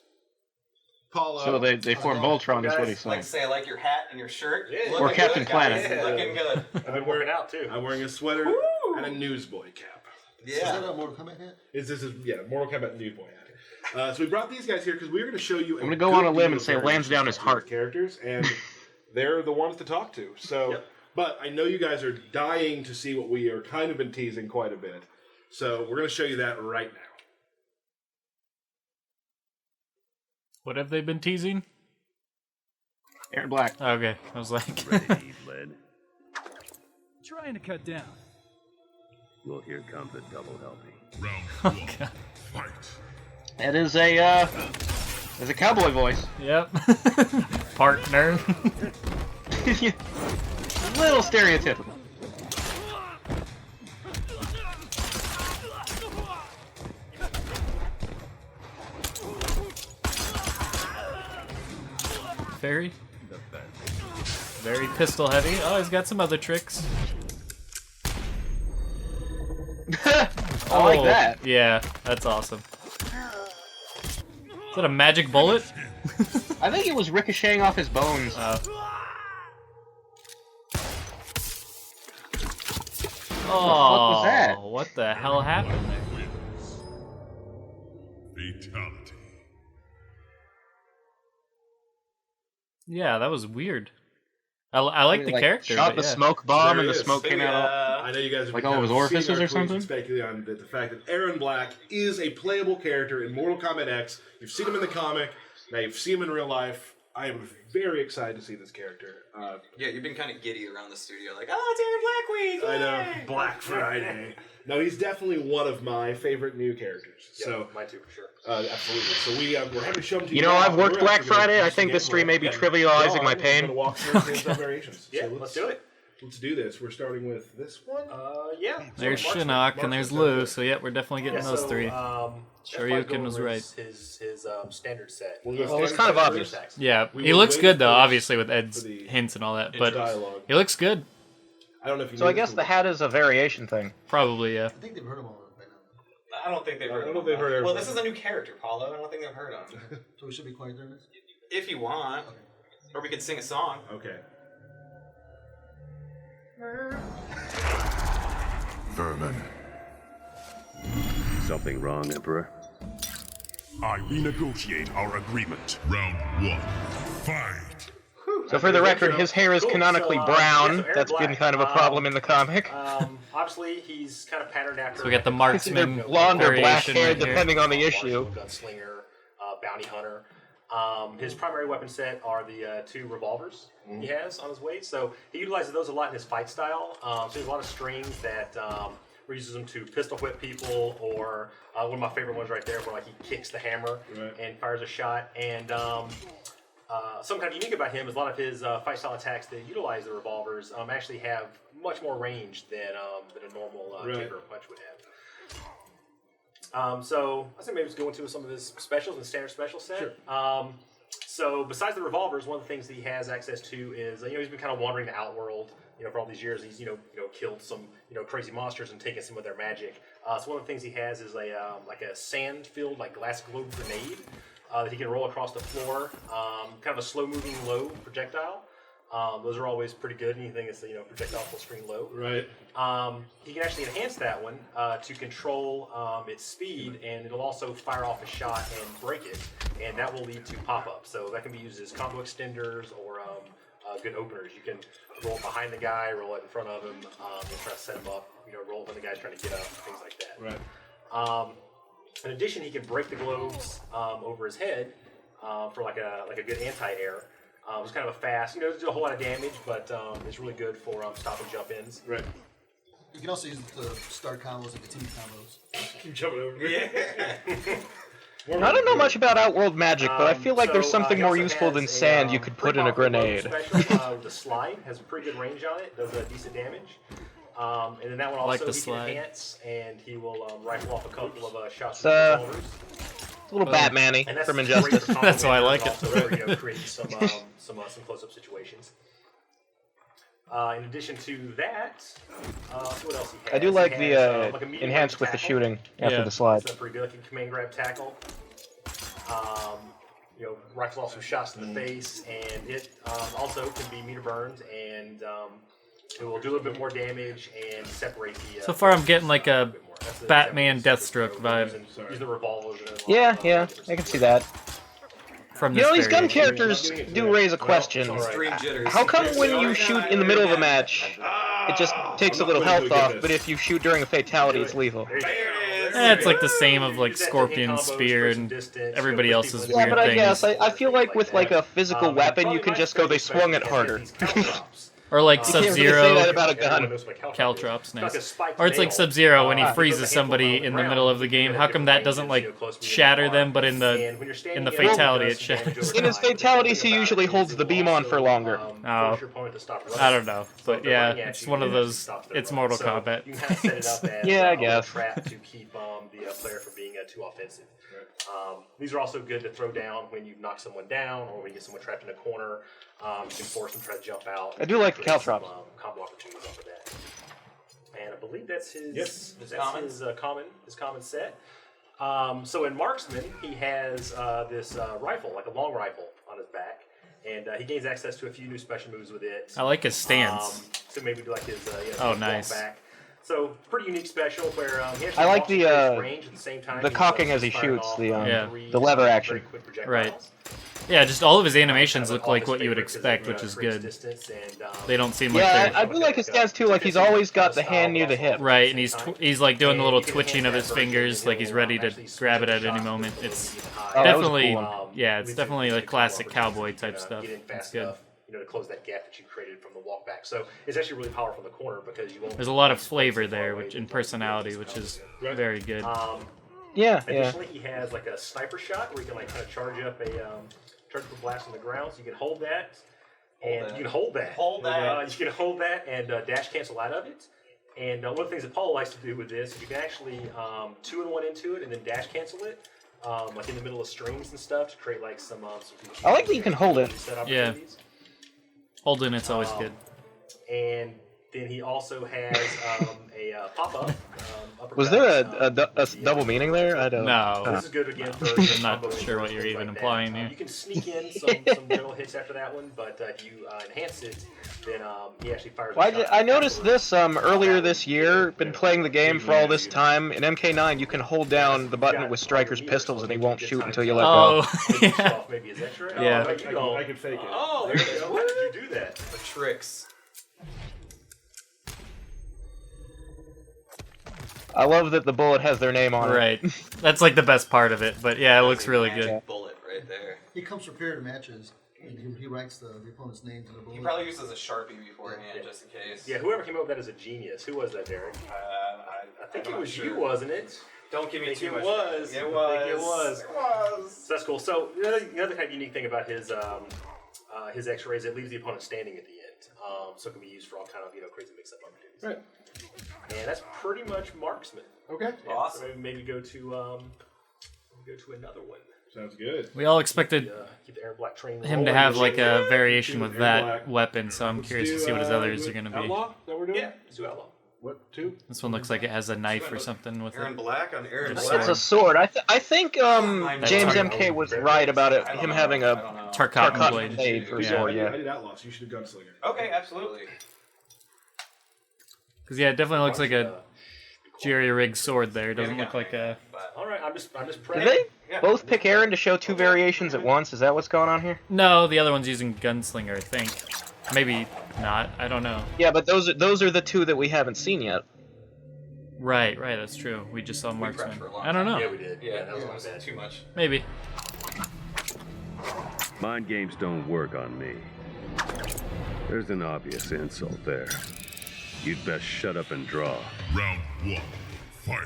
Speaker 1: Paulo.
Speaker 3: So they form Voltron, is what he's
Speaker 7: Like
Speaker 3: saying.
Speaker 7: say, I like your hat and your shirt.
Speaker 6: Yeah.
Speaker 7: Looking
Speaker 3: Or Captain
Speaker 7: good, guys.
Speaker 3: Planet.
Speaker 7: Looking good.
Speaker 1: I've been
Speaker 6: Working out too.
Speaker 1: I'm wearing a sweater and a newsboy cap.
Speaker 7: Yeah.
Speaker 9: a Mortal Kombat hat?
Speaker 1: This is Mortal Kombat newsboy hat. So we brought these guys here because we were going to show you.
Speaker 3: I'm gonna go on a limb and say Lansdowne is heart.
Speaker 1: Characters, and they're the ones to talk to. So, but I know you guys are dying to see what we are kind of been teasing quite a bit. So we're going to show you that right now.
Speaker 2: What have they been teasing?
Speaker 3: Aaron Black.
Speaker 2: Okay, I was like,
Speaker 10: Trying to cut down.
Speaker 9: Well, here comes a double helping.
Speaker 8: Round one.
Speaker 2: God.
Speaker 8: Fight.
Speaker 3: That is a cowboy voice.
Speaker 2: Yep. Partner.
Speaker 3: Little stereotypical.
Speaker 2: Very pistol heavy. Oh, he's got some other tricks.
Speaker 3: I like that.
Speaker 2: Yeah, that's awesome. Is that a magic bullet?
Speaker 3: I think it was ricocheting off his bones.
Speaker 2: Oh,
Speaker 3: was that?
Speaker 2: What the hell happened there?
Speaker 8: Fatality.
Speaker 2: Yeah, that was weird. I like the character.
Speaker 3: Shot
Speaker 2: but
Speaker 3: the
Speaker 2: yeah.
Speaker 3: smoke bomb
Speaker 1: There
Speaker 3: and the
Speaker 1: he is.
Speaker 3: smoke came out.
Speaker 1: I know you guys have
Speaker 3: Like
Speaker 1: been
Speaker 3: all of his
Speaker 1: kind
Speaker 3: orifices
Speaker 1: seeing our
Speaker 3: or
Speaker 1: tweets
Speaker 3: something?
Speaker 1: and speculating on the fact that Aaron Black is a playable character in Mortal Kombat X. You've seen him in the comic. Now you've seen him in real life. I am very excited to see this character.
Speaker 7: Yeah, you've been kind of giddy around the studio, like, oh, it's Aaron Black Week!
Speaker 1: I know,
Speaker 7: yay!"
Speaker 1: Black Friday. No, he's definitely one of my favorite new characters. So
Speaker 6: Mine too, for sure.
Speaker 1: absolutely. So we're happy to show him to you.
Speaker 3: You know,
Speaker 1: now.
Speaker 3: I've worked
Speaker 1: We're
Speaker 3: Black
Speaker 1: actually gonna
Speaker 3: Friday. I
Speaker 1: just
Speaker 3: think
Speaker 1: get
Speaker 3: this stream may be
Speaker 1: one.
Speaker 3: trivializing
Speaker 1: John
Speaker 3: my
Speaker 1: is
Speaker 3: pain.
Speaker 1: gonna walk through his variations.
Speaker 6: Yeah,
Speaker 1: So
Speaker 6: let's do it.
Speaker 1: Let's do this. We're starting with this one.
Speaker 6: Yeah.
Speaker 2: There's
Speaker 6: so Marksman.
Speaker 2: Shinnok and there's Lou, so yeah, we're definitely getting
Speaker 6: Yeah,
Speaker 2: those
Speaker 6: so,
Speaker 2: three. Shoryuken was right.
Speaker 6: His standard set.
Speaker 1: We'll go
Speaker 3: Well, it's
Speaker 1: standard
Speaker 3: kind of
Speaker 1: first.
Speaker 3: obvious.
Speaker 2: Yeah,
Speaker 1: We
Speaker 2: he
Speaker 1: will
Speaker 2: looks
Speaker 1: wait
Speaker 2: good though,
Speaker 1: first
Speaker 2: obviously with Ed's
Speaker 1: for the
Speaker 2: hints and all that,
Speaker 1: It's
Speaker 2: but
Speaker 1: dialogue.
Speaker 2: he looks good.
Speaker 1: I don't know if you.
Speaker 3: So
Speaker 1: knew
Speaker 3: I guess
Speaker 1: this
Speaker 3: the hat is a variation thing.
Speaker 2: Probably, yeah.
Speaker 9: I think they've heard them all by now.
Speaker 7: I don't think they've heard
Speaker 1: I don't
Speaker 7: of
Speaker 1: know if they've heard
Speaker 7: Well,
Speaker 1: everything.
Speaker 7: this is a new character, Paulo. I don't think they've heard of him.
Speaker 9: So we should be quiet during this?
Speaker 7: If you want. Or we could sing a song.
Speaker 1: Okay.
Speaker 8: Vermin.
Speaker 9: Something wrong, Emperor?
Speaker 8: I renegotiate our agreement. Round one. Fight.
Speaker 3: So for the record, his hair is
Speaker 6: Cool.
Speaker 3: canonically
Speaker 6: So,
Speaker 3: brown.
Speaker 6: yeah, so Aaron
Speaker 3: That's been
Speaker 6: Black.
Speaker 3: kind of a problem in the comic.
Speaker 6: Obviously, he's kind of patterned after.
Speaker 2: So we got the
Speaker 3: Either
Speaker 2: marksman
Speaker 3: blonde or black
Speaker 2: variation
Speaker 3: hair,
Speaker 2: right here.
Speaker 3: depending on the issue.
Speaker 6: Gunslinger, bounty hunter. His primary weapon set are the two revolvers he has on his waist. So he utilizes those a lot in his fight style. So he has a lot of strings that where he uses them to pistol whip people, or one of my favorite ones right there, where like he kicks the hammer
Speaker 1: Right.
Speaker 6: and fires a shot. And
Speaker 10: something kind of unique about him is a lot of his fight style attacks that utilize the revolvers actually have much more range than a normal kick or a punch would have. So I think maybe just go into some of his specials and standard special set.
Speaker 1: Sure.
Speaker 10: So besides the revolvers, one of the things that he has access to is he's been kind of wandering the outworld. For all these years, he's killed some crazy monsters and taken some of their magic. So one of the things he has is a like a sand-filled glass globe grenade that he can roll across the floor. Kind of a slow-moving low projectile. Those are always pretty good. Anything that's projectile full screen low.
Speaker 1: Right.
Speaker 10: He can actually enhance that one to control its speed, and it'll also fire off a shot and break it, and that will lead to pop-ups. So that can be used as combo extenders or good openers. You can roll it behind the guy, roll it in front of him, and try to set him up. Roll it when the guy's trying to get up, things like that.
Speaker 1: Right.
Speaker 10: In addition, he can break the globes over his head for like a good anti-air. It's kind of a fast, it doesn't do a whole lot of damage, but it's really good for stop and jump ins.
Speaker 1: Right.
Speaker 9: You can also use it to start combos, like the team combos.
Speaker 1: Keep jumping over me.
Speaker 10: Yeah.
Speaker 3: I don't know much about Outworld magic, but I feel like there's something
Speaker 10: he
Speaker 3: more
Speaker 10: also
Speaker 3: useful
Speaker 10: has
Speaker 3: than sand you could put in a grenade.
Speaker 10: Special, the slide has pretty good range on it, does decent damage. And then that one also
Speaker 2: like the
Speaker 10: he
Speaker 2: slide.
Speaker 10: can enhance, and he will rifle off a couple of shots
Speaker 3: It's,
Speaker 10: with revolvers.
Speaker 3: a little Batman-y
Speaker 10: And that's
Speaker 3: from
Speaker 10: great
Speaker 3: Injustice.
Speaker 10: for combo
Speaker 2: That's why I like
Speaker 10: managers,
Speaker 2: it.
Speaker 10: Also, creating some close-up situations. In addition to that, what else he has?
Speaker 3: I do like
Speaker 10: He
Speaker 3: the
Speaker 10: has, like a medium
Speaker 3: enhance
Speaker 10: range
Speaker 3: with the
Speaker 10: tackle.
Speaker 3: shooting after
Speaker 2: Yeah.
Speaker 3: the slide.
Speaker 10: That's pretty good. Like a command grab tackle. Rifles off some shots in the face, and it also can be meter burned, and it will do a little bit more damage and separate the.
Speaker 2: So far, I'm getting like a
Speaker 10: That's the
Speaker 2: Batman
Speaker 10: example.
Speaker 2: Deathstroke vibe
Speaker 10: Using the revolvers. And
Speaker 3: Yeah, I can see that.
Speaker 2: from
Speaker 3: You
Speaker 2: this
Speaker 3: know, these gun
Speaker 2: variation.
Speaker 3: characters do raise a question.
Speaker 7: Extreme jitters.
Speaker 3: How come when you shoot in the middle of a match, it just takes a little health off, but if you shoot during a fatality, it's lethal?
Speaker 2: It's like the same of like Scorpion Spear and everybody else's
Speaker 3: Yeah,
Speaker 2: weird
Speaker 3: but I
Speaker 2: things.
Speaker 3: guess I feel like with like a physical weapon, you can just go, they swung it harder.
Speaker 2: Or like
Speaker 3: You can't really
Speaker 2: Sub-Zero,
Speaker 3: say that about a gun.
Speaker 2: Caltrops, nice. Or it's like Sub-Zero when he freezes somebody in the middle of the game. How come that doesn't like shatter them, but in the fatality it shatters?
Speaker 3: In his fatalities, he usually holds the beam on for longer.
Speaker 2: Oh, I don't know, but yeah, it's one of those. It's Mortal Kombat.
Speaker 10: You can kind of set it up as
Speaker 3: Yeah, I
Speaker 10: a
Speaker 3: guess.
Speaker 10: trap to keep the player from being too offensive. These are also good to throw down when you knock someone down or when you get someone trapped in a corner. You can force them to try to jump out.
Speaker 3: I do like the
Speaker 10: Create some,
Speaker 3: caltrops.
Speaker 10: combo opportunities off of that. And I believe that's his.
Speaker 1: Yes.
Speaker 10: That's
Speaker 7: common?
Speaker 10: his common set. So in Marksman, he has this rifle, like a long rifle, on his back, and he gains access to a few new special moves with it.
Speaker 2: I like his stance.
Speaker 10: So maybe do like his
Speaker 2: Oh,
Speaker 10: his
Speaker 2: nice.
Speaker 10: walk back. So pretty unique special where he actually
Speaker 3: I like
Speaker 10: walks
Speaker 3: the,
Speaker 10: into his range at the same time.
Speaker 3: the
Speaker 10: he's,
Speaker 3: cocking as he
Speaker 10: firing
Speaker 3: shoots,
Speaker 10: off,
Speaker 2: Yeah.
Speaker 3: the lever action.
Speaker 10: very quick projectiles.
Speaker 2: Right. Yeah, just all of his animations
Speaker 10: Kind of
Speaker 2: look like
Speaker 10: his
Speaker 2: what you would
Speaker 10: favorite 'cause
Speaker 2: expect,
Speaker 10: it,
Speaker 2: which is
Speaker 10: creates
Speaker 2: good.
Speaker 10: distance and,
Speaker 2: They don't seem like
Speaker 3: Yeah,
Speaker 2: they're
Speaker 3: I do like his stance too, like he's always got the hand near the hip.
Speaker 2: right, and he's like doing the little twitching of his fingers, like he's ready to grab it at any moment. It's
Speaker 3: Oh, that was a
Speaker 2: definitely,
Speaker 3: cool one.
Speaker 2: yeah, it's definitely like classic cowboy type stuff.
Speaker 10: Get in
Speaker 2: It's
Speaker 10: fast
Speaker 2: good.
Speaker 10: enough, to close that gap that you created from the walk back. So it's actually really powerful in the corner because you won't.
Speaker 2: There's a lot of
Speaker 10: be
Speaker 2: flavor
Speaker 10: so far
Speaker 2: there,
Speaker 10: away
Speaker 2: which
Speaker 10: that
Speaker 2: in
Speaker 10: you don't
Speaker 2: personality,
Speaker 10: get
Speaker 2: which
Speaker 10: those
Speaker 2: is
Speaker 10: combos.
Speaker 2: very good.
Speaker 3: Yeah,
Speaker 10: Additionally, he has like a sniper shot where you can like kind of charge up a blast on the ground. So you can hold that, and you can hold that. You can hold that and dash cancel out of it. And one of the things that Paul likes to do with this is you can actually 2-in-1 into it and then dash cancel it, like in the middle of strings and stuff to create like some.
Speaker 3: I like that you can hold it.
Speaker 2: Yeah. Holding it's always good.
Speaker 10: And then he also has a pop-up.
Speaker 3: Was there a double meaning there? I don't.
Speaker 2: No.
Speaker 10: This is good again for
Speaker 2: I'm not
Speaker 10: combos
Speaker 2: sure what
Speaker 10: and
Speaker 2: you're
Speaker 10: things
Speaker 2: even
Speaker 10: like
Speaker 2: implying
Speaker 10: that.
Speaker 2: here.
Speaker 10: You can sneak in some general hits after that one, but if you enhance it, then he actually fires.
Speaker 3: Well, I noticed this earlier this year. Been playing the game for all this time. In MK9, you can hold down the button with Striker's pistols, and he won't shoot until you let go.
Speaker 2: Oh, yeah.
Speaker 10: Maybe his extra.
Speaker 2: Yeah.
Speaker 10: I
Speaker 1: can fake it.
Speaker 10: Oh, there you go. How did you do that?
Speaker 7: The tricks.
Speaker 3: I love that the bullet has their name on it.
Speaker 2: Right. That's like the best part of it, but yeah, it looks really good.
Speaker 7: Bullet right there.
Speaker 9: He comes prepared to matches. And he writes the opponent's name to the bullet.
Speaker 7: He probably uses a Sharpie beforehand just in case.
Speaker 10: Yeah, whoever came up with that is a genius. Who was that, Derek? I think it was you, wasn't it?
Speaker 4: Don't give me too much.
Speaker 10: It was.
Speaker 4: It was.
Speaker 10: It was. So that's cool. So the other kind of unique thing about his X-ray is it leaves the opponent standing at the end, so it can be used for all kind of crazy mix-up opportunities.
Speaker 1: Right.
Speaker 10: And that's pretty much marksman.
Speaker 1: Okay.
Speaker 10: Yeah,
Speaker 7: Awesome.
Speaker 10: So maybe go to another one.
Speaker 1: Sounds good.
Speaker 2: We all expected
Speaker 10: Keep the Aaron Black train
Speaker 2: him to
Speaker 10: rolling.
Speaker 2: have like a variation with
Speaker 1: Aaron
Speaker 2: that
Speaker 1: Black.
Speaker 2: weapon, so I'm
Speaker 1: Let's
Speaker 2: curious to
Speaker 1: do,
Speaker 2: see what his others are going to be.
Speaker 1: Outlaw? That we're doing?
Speaker 10: Yeah, let's do Outlaw.
Speaker 1: What, 2?
Speaker 2: This one looks like it has a knife or something with
Speaker 4: Aaron
Speaker 2: it.
Speaker 4: Black on Aaron
Speaker 2: Just
Speaker 4: Black.
Speaker 3: It's a sword. I think James MK was right about it. Him having a
Speaker 2: Tarkatan blade.
Speaker 3: blade for a
Speaker 2: Yeah.
Speaker 3: sword.
Speaker 1: I
Speaker 3: Yeah.
Speaker 1: did Outlaw, so you should do Gunslinger.
Speaker 7: Okay, absolutely.
Speaker 2: Because yeah, it definitely looks like a jerry-rigged sword there. It doesn't look like a...
Speaker 10: All right, I'm just
Speaker 3: Did
Speaker 10: praying.
Speaker 3: they both pick Aaron to show two variations at once? Is that what's going on here?
Speaker 2: No, the other one's using Gunslinger, I think. Maybe not. I don't know.
Speaker 3: Yeah, but those are the two that we haven't seen yet.
Speaker 2: Right, that's true. We just saw Marksman.
Speaker 7: prepped for a long
Speaker 2: I don't know.
Speaker 10: Yeah, we did.
Speaker 7: Yeah,
Speaker 10: that was my
Speaker 7: was
Speaker 10: bad.
Speaker 7: too much.
Speaker 2: Maybe.
Speaker 11: Mind games don't work on me. There's an obvious insult there. You'd best shut up and draw.
Speaker 8: Round 1. Fight.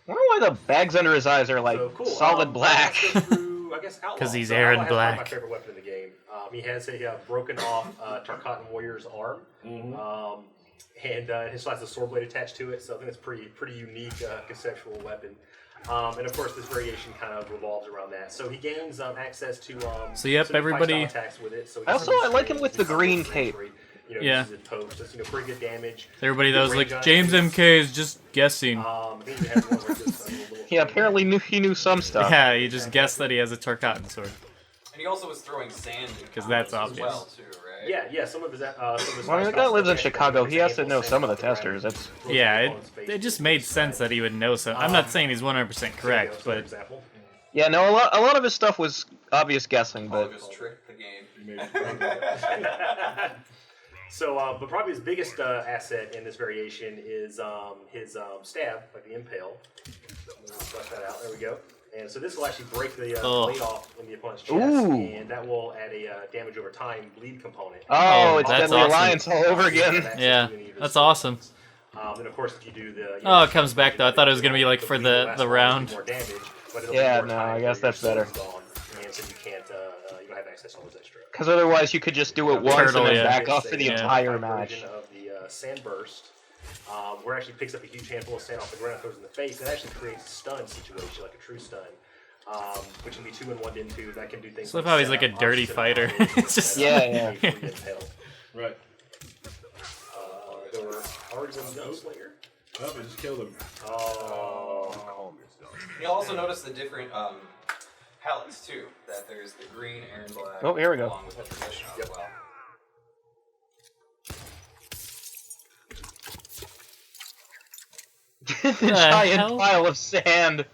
Speaker 3: I wonder why the bags under his eyes are like
Speaker 10: So cool.
Speaker 3: solid black.
Speaker 10: Let's go through, I guess, Outlaw.
Speaker 2: 'Cause he's
Speaker 10: So
Speaker 2: Aaron
Speaker 10: Outlaw has one of my
Speaker 2: Black.
Speaker 10: favorite weapon in the game. He has a broken off Tarkatan warrior's arm, and it still has a sword blade attached to it. So I think it's pretty unique conceptual weapon. And of course, this variation kind of revolves around that. So he gains access to.
Speaker 2: So yep,
Speaker 10: some new
Speaker 2: everybody-
Speaker 10: five-style attacks with it. So he
Speaker 3: Also,
Speaker 10: doesn't
Speaker 3: I like him
Speaker 10: strain,
Speaker 3: with the
Speaker 10: he's not
Speaker 3: green
Speaker 10: so
Speaker 3: cape.
Speaker 10: free.
Speaker 2: Yeah.
Speaker 10: Uses it post. That's pretty good damage.
Speaker 2: Everybody that
Speaker 10: Good
Speaker 2: was
Speaker 10: range
Speaker 2: like,
Speaker 10: on it.
Speaker 2: James MK is just guessing.
Speaker 10: I think he has one where it's just a little
Speaker 3: Yeah, apparently he knew some stuff.
Speaker 2: Yeah, he just guessed that he has a Tarkatan sword.
Speaker 7: And he also was throwing sand in
Speaker 2: 'Cause that's
Speaker 7: combos
Speaker 2: obvious.
Speaker 7: as well, too, right?
Speaker 10: Yeah. Some of his.
Speaker 3: Well, I mean, the guy lives in Chicago. He has to know some of the testers. That's
Speaker 2: Yeah, it just made sense that he would know some. I'm not saying he's 100% correct, but
Speaker 3: yeah. No, a lot of his stuff was obvious guessing,
Speaker 7: I'll
Speaker 3: but
Speaker 7: just trick the game.
Speaker 10: So, but probably his biggest asset in this variation is his stab, like the impale. Let's flush that out. There we go. And so this will actually break the blade off in the opponent's chest,
Speaker 3: Ooh.
Speaker 10: and that will add a damage over time bleed component.
Speaker 3: oh, it's
Speaker 2: that's
Speaker 3: Deadly
Speaker 2: awesome.
Speaker 3: Alliance all over again.
Speaker 2: yeah, that's awesome.
Speaker 10: And of course, if you do the
Speaker 2: Oh, it comes back though. I thought it was gonna be like for the round.
Speaker 10: More damage, but it'll
Speaker 3: Yeah,
Speaker 10: be more
Speaker 3: no,
Speaker 10: time
Speaker 3: I guess
Speaker 10: where
Speaker 3: that's
Speaker 10: your
Speaker 3: better.
Speaker 10: sword's gone, and so you can't, you don't have access to all those extra.
Speaker 3: Because otherwise, you could just do it once
Speaker 2: Turtle,
Speaker 3: and then
Speaker 2: yeah.
Speaker 3: back off for the
Speaker 2: Yeah.
Speaker 3: entire
Speaker 10: Version
Speaker 3: match.
Speaker 10: of the sand burst, where it actually picks up a huge handful of sand off the ground, throws it in the face, and actually creates a stun situation, like a true stun, which can be 2 and 1 into. That can do things.
Speaker 2: I love how he's
Speaker 10: set
Speaker 2: like a
Speaker 10: up,
Speaker 2: dirty
Speaker 10: offset
Speaker 2: fighter.
Speaker 10: damage,
Speaker 2: It's just
Speaker 3: Yeah.
Speaker 1: Right.
Speaker 10: There were already been Gunslinger.
Speaker 1: Oh, I just killed him.
Speaker 10: Oh.
Speaker 7: You'll also notice the different palettes, too. That there's the green, Aaron Black,
Speaker 3: Oh, here we go.
Speaker 7: along with the traditional as well.
Speaker 3: Giant
Speaker 2: hell?
Speaker 3: pile of sand.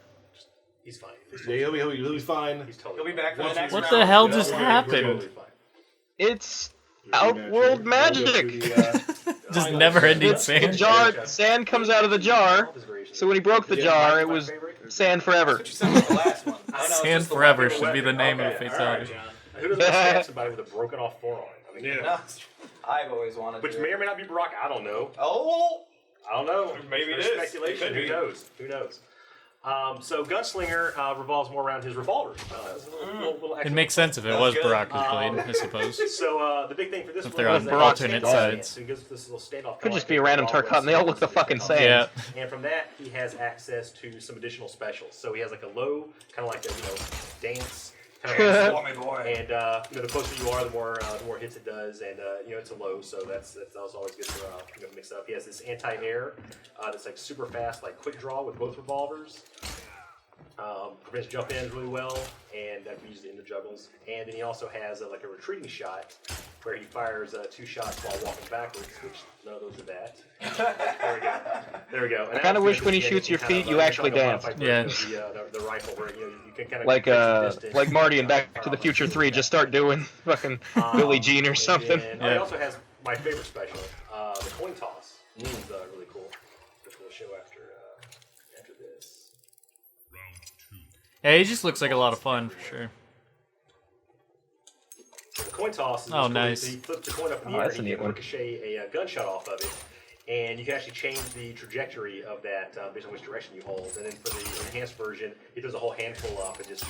Speaker 10: He's fine.
Speaker 1: Yeah, he'll be fine.
Speaker 10: He's totally
Speaker 7: He'll be back for the next
Speaker 2: what
Speaker 7: round.
Speaker 2: the hell
Speaker 1: Yeah,
Speaker 2: just
Speaker 1: we're
Speaker 2: happened?
Speaker 10: totally fine.
Speaker 3: It's
Speaker 1: We'll
Speaker 3: outworld
Speaker 1: go through
Speaker 3: magic.
Speaker 1: the,
Speaker 2: Just never-ending
Speaker 3: The
Speaker 2: sand.
Speaker 3: jar, sand comes out of the jar. So when he broke the jar, it was sand forever.
Speaker 7: That's what you said with the last one. Oh, no, it's
Speaker 2: Sand
Speaker 7: just the
Speaker 2: Forever
Speaker 7: weapon.
Speaker 2: should be the name of the
Speaker 10: Okay,
Speaker 2: fatality.
Speaker 10: all right, John. Who doesn't want to stab somebody with a broken off forearm? I mean,
Speaker 1: Yeah.
Speaker 7: No, I've always wanted
Speaker 10: which
Speaker 7: to.
Speaker 10: may or may not be Brock. I don't know.
Speaker 7: Oh!
Speaker 10: I don't know.
Speaker 7: Maybe
Speaker 10: There's
Speaker 7: it is.
Speaker 10: speculation.
Speaker 7: It could
Speaker 10: Who
Speaker 7: be.
Speaker 10: knows? Who knows? So Gunslinger revolves more around his revolvers. Little
Speaker 2: It makes sense if it was Barack who played, I suppose.
Speaker 10: So the big thing for this
Speaker 2: If
Speaker 10: one
Speaker 2: they're
Speaker 10: is
Speaker 2: on
Speaker 10: that
Speaker 2: alternate
Speaker 10: he stands,
Speaker 2: sides.
Speaker 10: So he gives this little standoff.
Speaker 3: Could just be a random Tarkatan. They all look the fucking same.
Speaker 2: Yeah.
Speaker 10: And from that, he has access to some additional specials. So he has like a low, kind of like a dance. Kind of
Speaker 7: Swami boy.
Speaker 10: and the closer you are, the more hits it does, and it's a low, so that's always good to mix up. He has this anti-air that's like super fast, like quick draw with both revolvers. Prevents jump ins really well, and that can be used in the juggles. And then he also has like a retreating shot, where he fires 2 shots while walking backwards, which none of those are that. There we go.
Speaker 3: I kind of wish when he shoots your feet, you actually dance.
Speaker 2: Yeah.
Speaker 10: The rifle, where you can kind of
Speaker 3: Like Marty in Back to the Future 3, just start doing fucking Billie Jean or something.
Speaker 10: And he also has my favorite special, the coin toss. Is really cool, which we'll show after this.
Speaker 2: Yeah, he just looks like a lot of fun for sure.
Speaker 10: The coin toss is
Speaker 2: Oh,
Speaker 10: just cool.
Speaker 2: nice.
Speaker 10: He flips the coin up in the
Speaker 3: Oh,
Speaker 10: air
Speaker 3: that's
Speaker 10: and
Speaker 3: a
Speaker 10: he
Speaker 3: neat
Speaker 10: can
Speaker 3: one.
Speaker 10: ricochet a gunshot off of it. and you can actually change the trajectory of that based on which direction you hold. And then for the enhanced version, he throws a whole handful up and just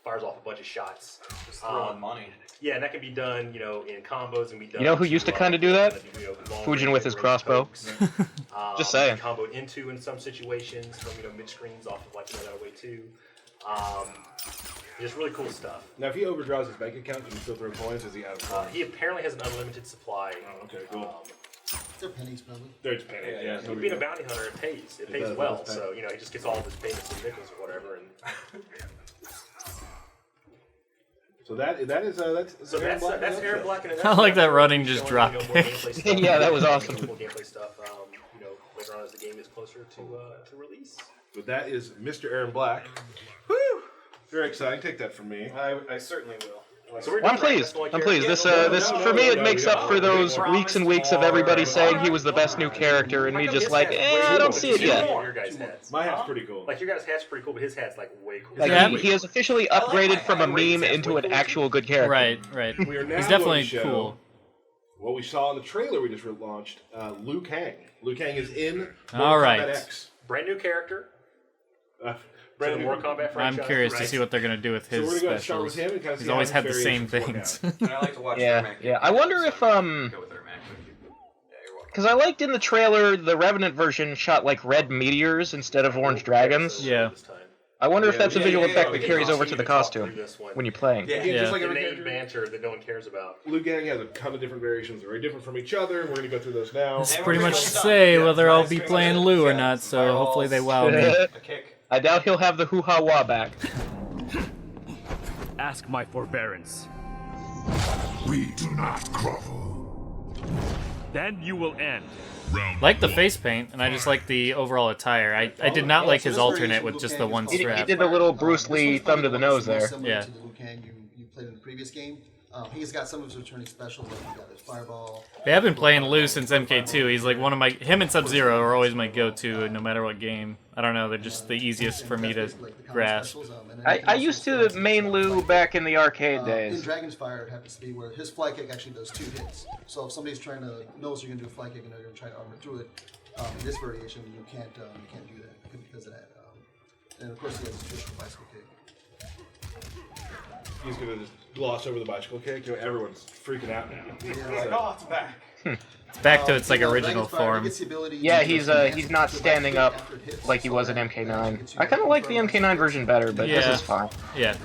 Speaker 10: fires off a bunch of shots.
Speaker 7: Just throwing money.
Speaker 10: Yeah, and that can be done, in combos and be done.
Speaker 3: You know who used to kind of do that? Fujin with his crossbow. Just saying.
Speaker 10: Comboed into in some situations from mid screens off of that way too. Just really cool stuff.
Speaker 1: Now, if he overdraws his bank account, can he still throw coins? Or is he out of coins?
Speaker 10: He apparently has an unlimited supply.
Speaker 1: Oh, okay, cool.
Speaker 9: They're pennies, probably.
Speaker 1: They're just pennies. Yeah.
Speaker 10: Being a bounty hunter, it pays. It pays well. So he just gets all of his payments in nickels or whatever. And
Speaker 1: so that's
Speaker 10: Aaron Black. And
Speaker 2: I like that running just drop.
Speaker 3: Yeah, that was awesome.
Speaker 10: Cool gameplay stuff. Later on as the game is closer to release.
Speaker 1: But that is Mr. Aaron Black. Woo! Very exciting. Take that from me.
Speaker 7: I certainly will.
Speaker 10: So
Speaker 3: I'm pleased. This for me, it makes up for those weeks and weeks of everybody saying he was the best new character, and me just like, I don't see it yet.
Speaker 1: My hat's pretty cool.
Speaker 10: Like your guys' hat's pretty cool, but his hat's way cool.
Speaker 3: Like he has officially upgraded from a meme into an actual good character.
Speaker 2: Right.
Speaker 1: We are now
Speaker 2: He's definitely
Speaker 1: going to show
Speaker 2: cool.
Speaker 1: What we saw in the trailer we just launched, Liu Kang. Liu Kang is in
Speaker 2: All right.
Speaker 1: Mortal Kombat X.
Speaker 10: Brand new character. Brand new Mortal Kombat franchise.
Speaker 2: I'm curious to see what they're going to do with his
Speaker 1: so we're
Speaker 2: specials.
Speaker 1: start with him and kind of see
Speaker 2: He's
Speaker 1: how
Speaker 2: always
Speaker 1: his
Speaker 2: had the same
Speaker 1: variations work
Speaker 2: things.
Speaker 7: And I like to watch
Speaker 3: Yeah. I wonder if because I liked in the trailer the Revenant version shot like red meteors instead of orange dragons.
Speaker 2: Yeah.
Speaker 3: I wonder if that's a visual effect that carries over to the costume when you're playing.
Speaker 1: Yeah, just like every
Speaker 10: name
Speaker 1: character.
Speaker 10: banter that no one cares about.
Speaker 1: Liu Kang has a ton of different variations. They're very different from each other. We're going to go through those now.
Speaker 2: It's pretty much to say whether I'll be playing Liu or not, so hopefully they wow me.
Speaker 3: I doubt he'll have the hoo-ha-wah back.
Speaker 12: Ask my forbearance.
Speaker 8: We do not grovel.
Speaker 12: Then you will end.
Speaker 2: Like the face paint, and I just like the overall attire. I did not like his alternate with just the one
Speaker 3: He
Speaker 2: strap.
Speaker 3: did the little Bruce Lee thumb to the nose there.
Speaker 2: Yeah.
Speaker 9: To the Liu Kang you played in the previous game. He's got some of his returning specials, like he got his fireball.
Speaker 2: Yeah, I've been playing Liu since MK2. He's like one of my... Him and Sub-Zero are always my go-to no matter what game. I don't know, they're just the easiest for me to grasp.
Speaker 3: I used to main Liu back in the arcade
Speaker 9: In
Speaker 3: days.
Speaker 9: Dragon's Fire, it happens to be where his fly kick actually does 2 hits. So if somebody's trying to knows you're going to do a fly kick and they're going to try to armor through it, in this variation you can't do that because of that. And of course he has a traditional bicycle kick.
Speaker 1: He's going to just gloss over the bicycle kick. Everyone's freaking out now.
Speaker 7: Oh, it's back.
Speaker 2: It's back to its like original form.
Speaker 3: Yeah, he's not standing up like he was in MK9. I kind of like the MK9 version better, but this is fine.
Speaker 2: Yeah.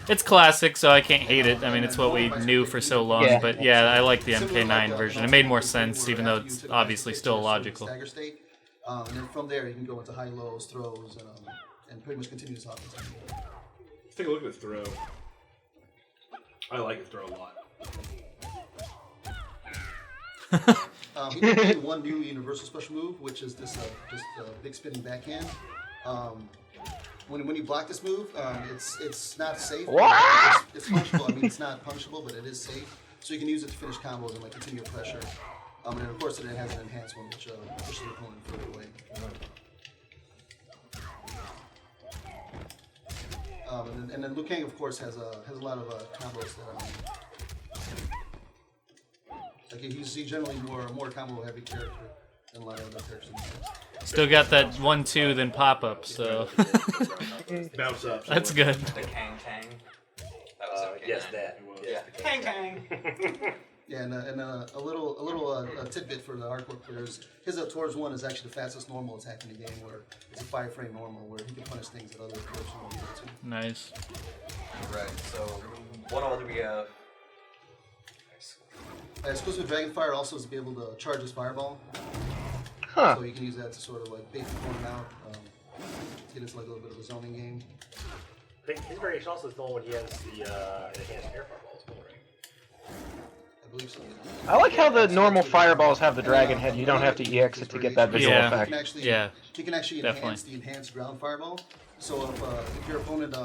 Speaker 2: It's classic, so I can't hate it. I mean, it's what we knew for so long, but yeah, I like the MK9 version. It made more sense, even though it's obviously still illogical.
Speaker 9: And then from there you can go into high-lows, throws, and pretty much continue this offense.
Speaker 1: Let's take a look at his throw. I like his throw a lot.
Speaker 9: He did one new universal special move, which is this big spinning backhand. When you block this move, it's not safe. It's punishable. I mean, it's not punishable, but it is safe. So you can use it to finish combos and continue pressure. And of course, it has an enhanced one, which pushes the opponent further away. And then Liu Kang, of course, has a lot of combos that he's generally more combo heavy character than a lot of other characters.
Speaker 2: Still got that 1-2 then pop up, so
Speaker 1: Bounce up.
Speaker 2: that's good.
Speaker 7: The Kang. That was
Speaker 10: yes, that.
Speaker 7: Yeah. Kang.
Speaker 9: Yeah, and a little tidbit for the hardcore players. His towards one is actually the fastest normal attack in the game, where it's a 5-frame normal, where he can punish things that other players won't be able to.
Speaker 2: Nice.
Speaker 7: Right. So, what all do we have?
Speaker 9: Exclusive Dragonfire also is to be able to charge his fireball.
Speaker 3: Huh.
Speaker 9: So you can use that to sort of like bait the opponent out. Get into like a little bit of a zoning game.
Speaker 10: I think his variation also is the one when he has the enhanced air fireball as well, right?
Speaker 9: I believe so.
Speaker 3: I like how the normal fireballs have the dragon head. You don't have to EX it to get that visual effect.
Speaker 9: He can actually enhance the enhanced ground fireball. So if your opponent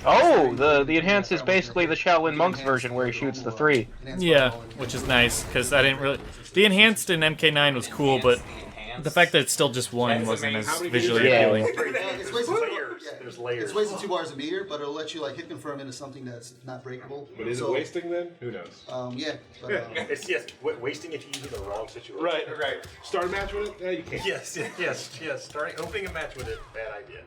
Speaker 3: Oh, the enhanced is basically the Shaolin Monks version where he shoots the 3.
Speaker 2: Yeah, which is nice, because I didn't really... The enhanced in MK9 was cool, but the fact that it's still just one wasn't as visually appealing.
Speaker 9: It's basically,
Speaker 10: There's layers.
Speaker 9: It's wasting 2 bars a meter, but it'll let you like hit confirm into something that's not breakable.
Speaker 1: But is it wasting then? Who knows?
Speaker 9: Yeah. But,
Speaker 10: it's wasting if you use it in the wrong situation.
Speaker 1: Right. Start a match with it? Yeah, you can't.
Speaker 10: Yes. Opening a match with it, bad idea.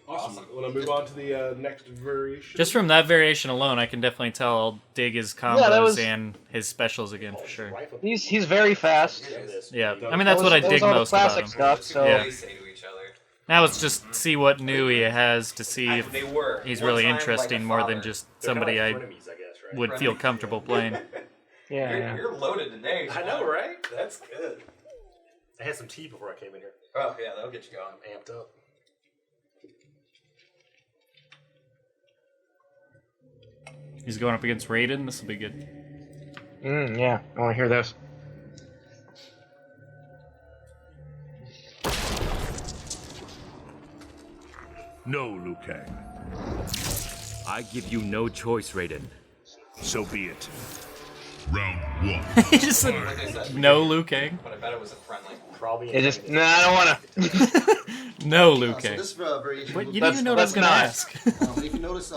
Speaker 1: Awesome. Want to move on to the next variation?
Speaker 2: Just from that variation alone, I can definitely tell I'll dig his combos and his specials again for sure.
Speaker 3: He's very fast.
Speaker 2: Yeah, I mean that's what I dig
Speaker 3: all the
Speaker 2: most about
Speaker 3: classic
Speaker 2: him.
Speaker 3: stuff. So
Speaker 2: Yeah. Now it's just see what new he has to see if he's really interesting more than just somebody I would feel comfortable playing.
Speaker 7: You're loaded today.
Speaker 10: I know, right? That's good. I had some tea before I came in here.
Speaker 7: Oh yeah, that'll get you going.
Speaker 10: Amped up.
Speaker 2: He's going up against Raiden. This will be good.
Speaker 3: Yeah, I want to hear this.
Speaker 12: No, Liu Kang. I give you no choice, Raiden. So be it.
Speaker 8: Round 1.
Speaker 2: He just said, no, Liu Kang.
Speaker 7: But I bet it was a friendly.
Speaker 10: Probably.
Speaker 3: I don't want to.
Speaker 2: No, Liu Kang.
Speaker 9: So this variation.
Speaker 2: What, you didn't even know what I was going to ask.
Speaker 9: If you notice,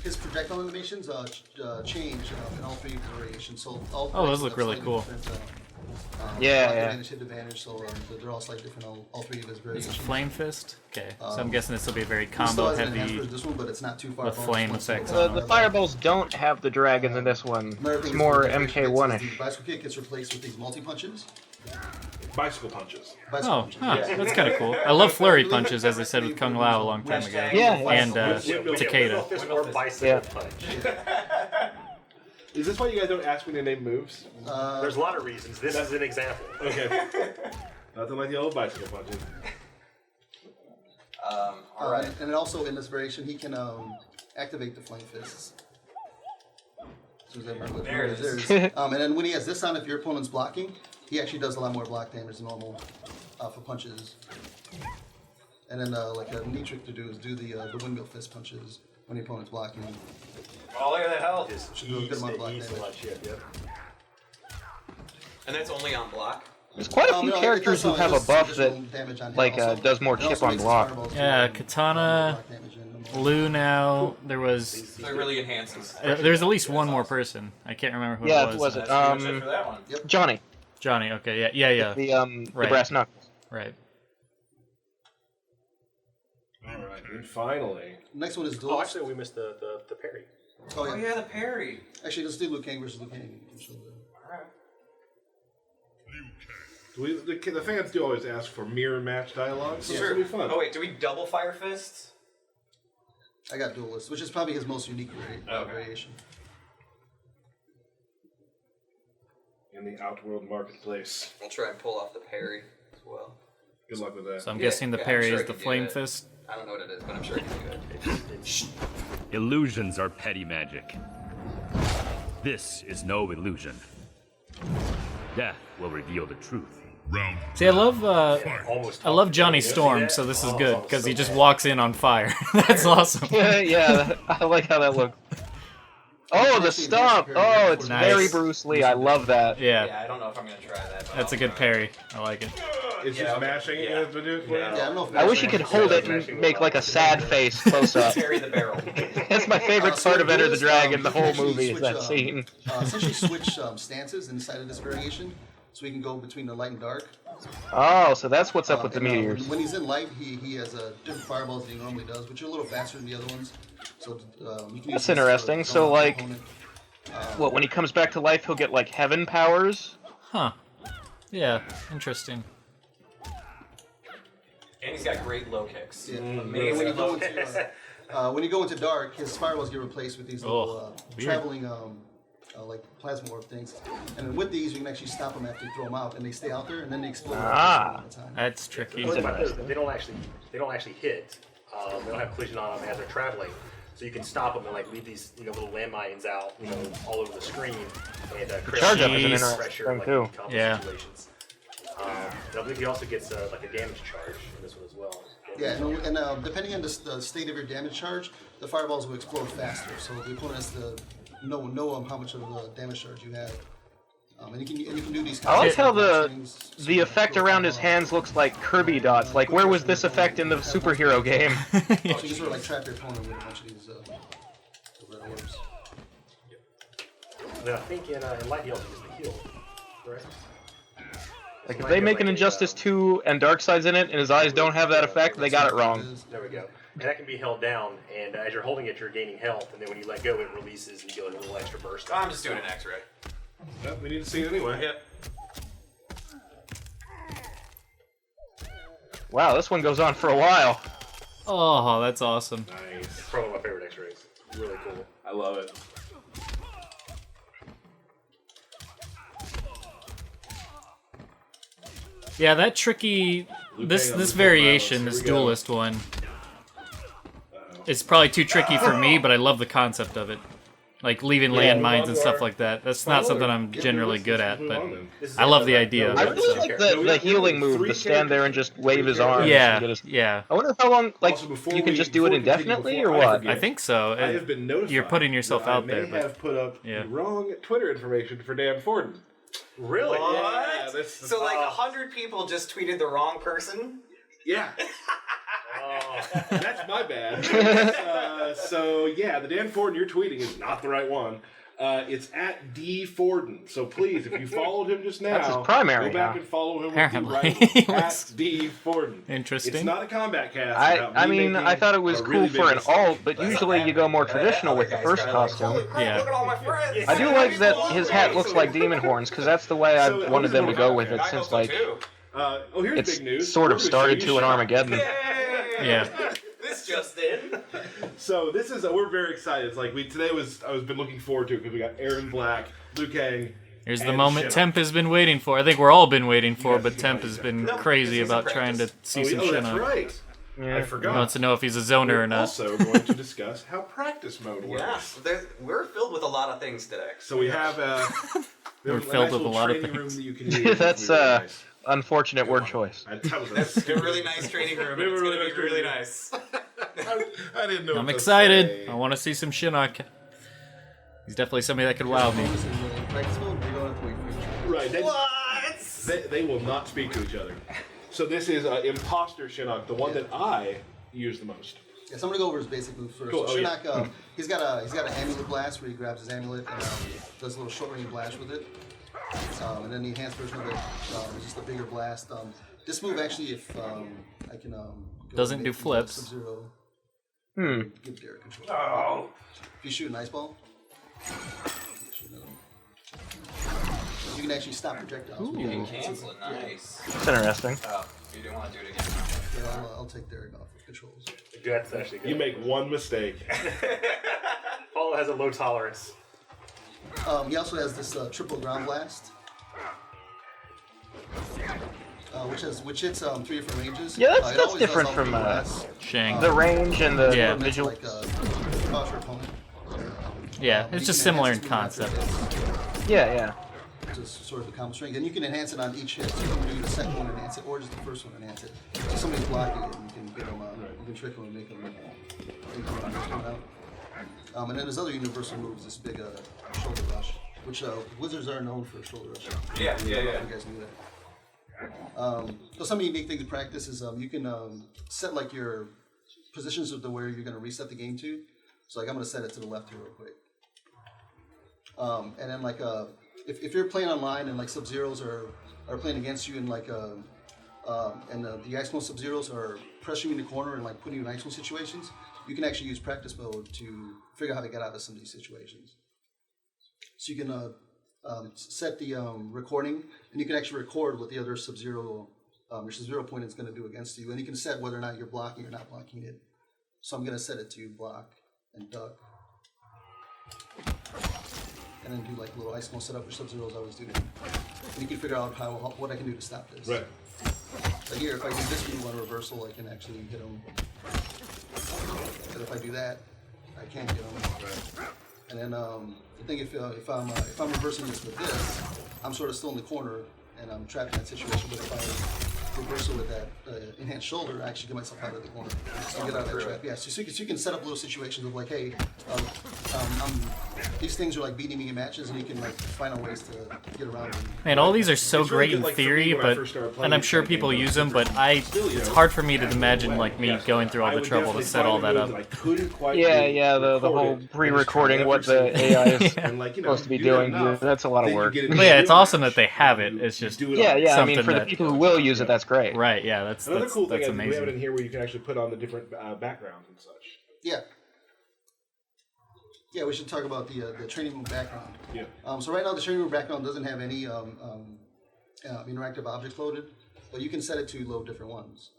Speaker 9: his projectile animations change in all 3 variations. So all
Speaker 2: those look really cool.
Speaker 9: Advantage, hit advantage, so they're all slightly different. All 3 of his
Speaker 2: It's
Speaker 9: variations.
Speaker 2: a flame fist. Okay, so I'm guessing this will be a very
Speaker 9: He still
Speaker 2: combo
Speaker 9: has an enhanced
Speaker 2: heavy
Speaker 9: version of this one, but it's not too far
Speaker 2: with
Speaker 9: from
Speaker 2: flame
Speaker 9: this one.
Speaker 2: effects.
Speaker 3: The fireballs don't have the dragons in this one. It's more MK1-ish.
Speaker 9: The bicycle kick gets replaced with these multi punches.
Speaker 1: Bicycle punches.
Speaker 2: Oh, that's kind of cool. I love flurry punches, as I said with Kung Lao a long time ago. And Takeda.
Speaker 10: Or bicycle punch.
Speaker 1: Is this why you guys don't ask me to name moves?
Speaker 10: There's a lot of reasons. This is an example.
Speaker 1: Okay. Nothing like the old bicycle punches.
Speaker 7: Alright.
Speaker 9: And then also in this variation, he can activate the flame fists.
Speaker 7: There it is.
Speaker 9: And then when he has this on, if your opponent's blocking, he actually does a lot more block damage than normal for punches. And then like a neat trick to do is do the windmill fist punches when your opponent's blocking.
Speaker 7: Oh, look at that health.
Speaker 9: Should do a good amount of block damage.
Speaker 7: And that's only on block?
Speaker 3: There's quite a few characters who have a buff that does more chip on block.
Speaker 2: Yeah, Katana, Liu now. There was.
Speaker 7: So it really enhances.
Speaker 2: There's at least one more person. I can't remember who it was.
Speaker 3: Yeah, was it? Johnny.
Speaker 2: Johnny. Okay. Yeah.
Speaker 3: The brass knuckles.
Speaker 2: Right.
Speaker 1: All right, and finally.
Speaker 9: Next one is duel.
Speaker 10: Oh, actually, we missed the parry.
Speaker 9: Oh
Speaker 7: yeah, the parry.
Speaker 9: Actually, let's do Liu Kang versus Liu Kang.
Speaker 1: The fans do always ask for mirror match dialogue, so it'll be fun.
Speaker 7: Oh wait, do we double fire fists?
Speaker 9: I got duelist, which is probably his most unique variation.
Speaker 1: In the Outworld marketplace.
Speaker 7: We'll try and pull off the parry as well.
Speaker 1: Good luck with that.
Speaker 2: So I'm guessing the parry is the flame fist.
Speaker 7: I don't know what it is, but I'm sure I can do it.
Speaker 12: Illusions are petty magic. This is no illusion. Death will reveal the truth.
Speaker 2: See, I love Johnny Storm, so this is good because he just walks in on fire. That's awesome.
Speaker 3: Yeah, I like how that looks. Oh, the stomp! Oh, it's very Bruce Lee. I love that.
Speaker 7: Yeah, I don't know if I'm gonna try that.
Speaker 2: That's a good parry. I like it.
Speaker 1: It's just mashing it has been doing for you?
Speaker 9: I don't know if
Speaker 3: I wish you could hold it and make like a sad face close up.
Speaker 7: Parry the barrel.
Speaker 3: That's my favorite part of Enter the Dragon, the whole movie, is that scene.
Speaker 9: Essentially switch stances inside of this variation, so we can go between the light and dark.
Speaker 3: Oh, so that's what's up with the meteors.
Speaker 9: When he's in light, he has different fireballs than he normally does, which are a little faster than the other ones. So you can
Speaker 3: That's interesting. So like, what, when he comes back to life, he'll get like heaven powers?
Speaker 2: Huh. Yeah, interesting.
Speaker 7: And he's got great low kicks.
Speaker 9: Yeah. When you go into dark, his fireballs get replaced with these little traveling like plasma orb things, and then with these you can actually stop them after you throw them out, and they stay out there, and then they explode.
Speaker 2: That's tricky.
Speaker 10: They don't actually hit. They don't have collision on them as they're traveling, so you can stop them and like leave these little landmines out all over the screen and create
Speaker 3: charge up is an interesting
Speaker 10: pressure
Speaker 3: thing
Speaker 10: like
Speaker 3: too.
Speaker 10: in combo situations. I believe he also gets like a damage charge in this one as well.
Speaker 9: Yeah, and depending on the state of your damage charge, the fireballs will explode faster. So the opponent has to know how much of a damage charge you have. And you can do these.
Speaker 3: I like how the effect around his hands looks like Kirby dots. Like, where was this effect in the superhero game?
Speaker 9: So you can sort of like trap your opponent with a bunch of these red orbs.
Speaker 10: And then I think in Light Heal, use the heal, correct?
Speaker 3: Like, if they make an Injustice 2 and Darkseid's in it, and his eyes don't have that effect, they got it wrong.
Speaker 10: There we go. And that can be held down, and as you're holding it, you're gaining health, and then when you let go, it releases and you get a little extra burst.
Speaker 7: I'm just doing an X-ray.
Speaker 1: Well, we need to see it anyway.
Speaker 10: Yep.
Speaker 3: Wow, this one goes on for a while.
Speaker 2: Oh, that's awesome.
Speaker 10: Nice. It's probably my favorite X-rays. Really cool.
Speaker 1: I love it.
Speaker 2: Yeah, that tricky. This variation, this duelist one, is probably too tricky for me, but I love the concept of it. Like leaving landmines and stuff like that. That's not something I'm generally good at, but I love the idea.
Speaker 3: I really like the healing move, to stand there and just wave his arms.
Speaker 2: Yeah,
Speaker 3: and get his...
Speaker 2: yeah.
Speaker 3: I wonder how long, like, you can just do it indefinitely, or what?
Speaker 2: I think so.
Speaker 1: I have been notified.
Speaker 2: You're putting yourself out there.
Speaker 1: I may have put up the wrong Twitter information for Dan Forden.
Speaker 10: Really?
Speaker 7: What?
Speaker 1: Yeah,
Speaker 7: so like 100 people just tweeted the wrong person?
Speaker 1: Yeah. That's my bad. So yeah, the Dan Forden you're tweeting is not the right one. It's at D Forden. So please, if you followed him just now,
Speaker 3: that's his primary.
Speaker 1: Go back and follow him with the right at D Forden.
Speaker 2: Interesting.
Speaker 1: It's not a combat cast.
Speaker 3: I mean, I thought it was cool for an alt, but usually you go more traditional with the first costume.
Speaker 2: Yeah.
Speaker 7: Look at all my friends.
Speaker 3: I do like that his hat looks like demon horns, because that's the way I wanted them to go with it since, like,
Speaker 1: here's
Speaker 3: it's
Speaker 1: big news.
Speaker 3: sort of started to an Armageddon.
Speaker 2: Yeah.
Speaker 7: This just in.
Speaker 1: So this is we're very excited. It's like I was been looking forward to it because we got Aaron Black, Liu Kang.
Speaker 2: Here's the moment Temp has been waiting for. I think we're all been waiting for, but Temp has been crazy about trying to see some Shinnok.
Speaker 1: That's right.
Speaker 3: Yeah.
Speaker 1: I forgot.
Speaker 2: He wants to know if he's a zoner or not.
Speaker 1: Also going to discuss how practice mode works.
Speaker 7: Yeah, we're filled with a lot of things today.
Speaker 1: So we have
Speaker 2: we're filled with a lot of things.
Speaker 1: That you can use.
Speaker 3: That's unfortunate word choice.
Speaker 7: That's a really nice training room. It's going to be really nice.
Speaker 1: I didn't know.
Speaker 2: I'm excited. I want to see some Shinnok. He's definitely somebody that could wow me.
Speaker 1: Right. They will not speak to each other. So this is Imposter Shinnok, the one that I use the most.
Speaker 9: Yeah, so I'm gonna go over his basic moves first.
Speaker 1: Cool.
Speaker 9: So Shinnok, he's got an amulet blast where he grabs his amulet and does a little short range blast with it. And then the enhanced version of it is just a bigger blast. This move actually, if I can,
Speaker 2: doesn't do flips.
Speaker 9: Sub-Zero. Give Derek control.
Speaker 10: Oh.
Speaker 9: If you shoot an ice ball, you can actually stop projectiles.
Speaker 7: You can cancel it. Nice.
Speaker 3: That's interesting.
Speaker 7: Oh, you didn't want to do it again.
Speaker 9: Yeah, I'll take Derek off with controls.
Speaker 10: That's actually good.
Speaker 1: You make one mistake.
Speaker 10: Paulo has a low tolerance.
Speaker 9: He also has this triple ground blast, which hits 3 different ranges.
Speaker 3: Yeah, that's different from
Speaker 2: Shang.
Speaker 3: The range and the visual.
Speaker 9: Like,
Speaker 2: Yeah, it's just similar in concept.
Speaker 3: Yeah.
Speaker 9: Just sort of a combo string. And you can enhance it on each hit. So you can do the second one enhance it, or just the first one enhance it. So somebody's blocking it, and you can get them you can trick them and make them out. And then there's other universal moves, this big shoulder rush, which wizards are known for shoulder rush.
Speaker 7: Yeah.
Speaker 9: You guys knew that. So some unique thing to practice is you can set like your positions of where you're going to reset the game to. So like I'm going to set it to the left here real quick. And then like if you're playing online and like Sub-Zeros are playing against you and like and the X-Mo Sub-Zeros are pressing you in the corner and like putting you in X-Mo situations, you can actually use practice mode to figure out how to get out of some of these situations. So you can set the recording, and you can actually record what the other Sub-Zero, your Sub-Zero point is going to do against you, and you can set whether or not you're blocking or not blocking it. So I'm going to set it to block and duck. And then do like a little ice mode setup, which Sub-Zeros always do. And you can figure out what I can do to stop this.
Speaker 1: Right.
Speaker 9: So here, if I do this move on reversal, I can actually hit them. But if I do that, I can't get them. Right. And then the thing, if I'm reversing this with this, I'm sort of still in the corner and I'm trapped in that situation. But if I reversal with that enhanced shoulder, I actually get myself out of the corner. So I get out of that trap. Yeah. So you can set up little situations of like, hey, these things are like beating me in matches, and you can like find out ways to get around them.
Speaker 2: Man, all these are so great in theory, but and I'm sure people use them, but it's hard for me to imagine like me going through all the trouble to set all that up.
Speaker 3: Yeah, the whole pre-recording what the AI is supposed to be doing. That's a lot of work.
Speaker 2: But yeah, it's awesome that they have it. It's just
Speaker 3: yeah. I mean, for the people who will use it, that's great.
Speaker 2: Right? Yeah, that's
Speaker 1: another cool thing.
Speaker 2: That's
Speaker 1: We have
Speaker 2: amazing.
Speaker 1: it in here where you can actually put on the different backgrounds and such.
Speaker 9: Yeah. Yeah, we should talk about the training room background.
Speaker 1: Yeah.
Speaker 9: So right now the training room background doesn't have any interactive objects loaded, but you can set it to load different ones.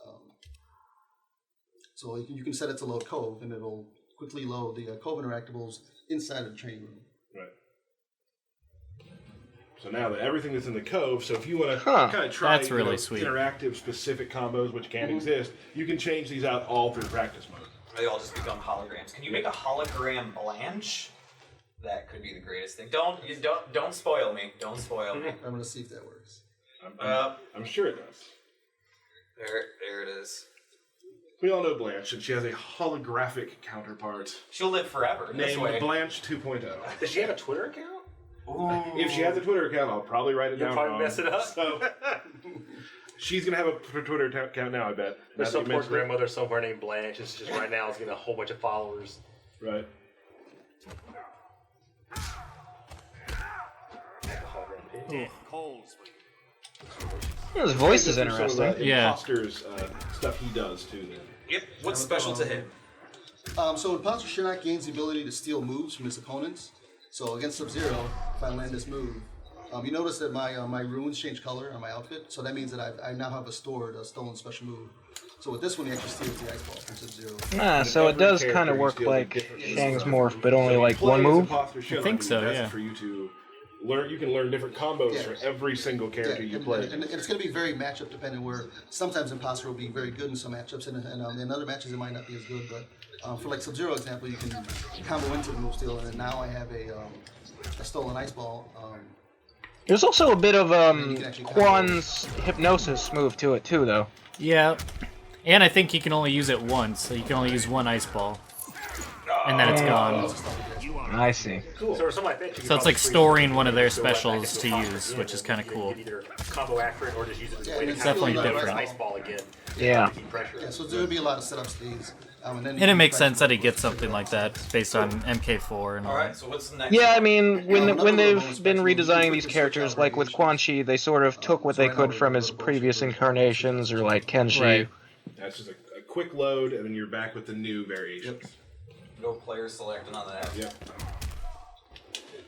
Speaker 9: So you can set it to load Cove, and it'll quickly load the Cove interactables inside of the training room.
Speaker 1: Right. So now that everything that's in the Cove, so if you want to kind of try
Speaker 2: That's really sweet.
Speaker 1: interactive specific combos which can exist, you can change these out all through practice mode.
Speaker 7: They all just become holograms. Can you make a hologram Blanche? That could be the greatest thing. Don't spoil me. Don't spoil me.
Speaker 9: I'm gonna see if that works.
Speaker 1: I'm sure it does.
Speaker 7: There it is.
Speaker 1: We all know Blanche, and she has a holographic counterpart.
Speaker 7: She'll live forever.
Speaker 1: Named Blanche 2.0.
Speaker 10: Does she have a Twitter account?
Speaker 7: Ooh.
Speaker 1: If she has a Twitter account, I'll probably write it down.
Speaker 10: You'll probably
Speaker 1: wrong.
Speaker 10: mess it up.
Speaker 1: So, she's gonna have a Twitter account now, I bet.
Speaker 10: There's some poor grandmother somewhere named Blanche. It's just right now is getting a whole bunch of followers.
Speaker 1: Right.
Speaker 2: Yeah.
Speaker 3: His voice is interesting.
Speaker 1: Some of the imposter's stuff he does too. Then.
Speaker 7: Yep. What's special to him?
Speaker 9: So Imposter Shinnok gains the ability to steal moves from his opponents. So against Sub-Zero, if I land this move, you notice that my runes change color on my outfit. So that means that I now have a stolen special move. So with this one, he actually steals the ice ball from Sub-Zero.
Speaker 3: So it does kind of work like Shang's morph, but only like one move.
Speaker 2: I think so. Yeah.
Speaker 1: For you to learn, you can learn different combos for every single character you play.
Speaker 9: And it's going to be very matchup dependent. Where sometimes Imposter will be very good in some matchups, and in other matches it might not be as good. But for like Sub-Zero example, you can combo into the move steal, and then now I have a stolen ice ball.
Speaker 3: There's also a bit of Quan's hypnosis move to it too, though.
Speaker 2: Yeah, and I think you can only use it once, so you can only use one ice ball, and then it's gone.
Speaker 3: I see.
Speaker 10: Cool. So
Speaker 2: it's like storing one of their specials to use, which is kind of cool.
Speaker 10: Either combo after it or just use it as a way to
Speaker 2: It's definitely different.
Speaker 10: ice ball again.
Speaker 3: Yeah.
Speaker 9: Yeah, so there would be a lot of setups to these.
Speaker 2: And it makes sense that he gets something like that based on MK4 and all
Speaker 7: Alright,
Speaker 2: that.
Speaker 7: so what's the next
Speaker 3: Yeah, I mean, when they've been redesigning these characters, like with Quan Chi, they sort of took what they could from his previous incarnations, or like Kenshi.
Speaker 2: Right.
Speaker 1: That's just a quick load, and then you're back with the new variations.
Speaker 7: No player selecting on that.
Speaker 1: Yep.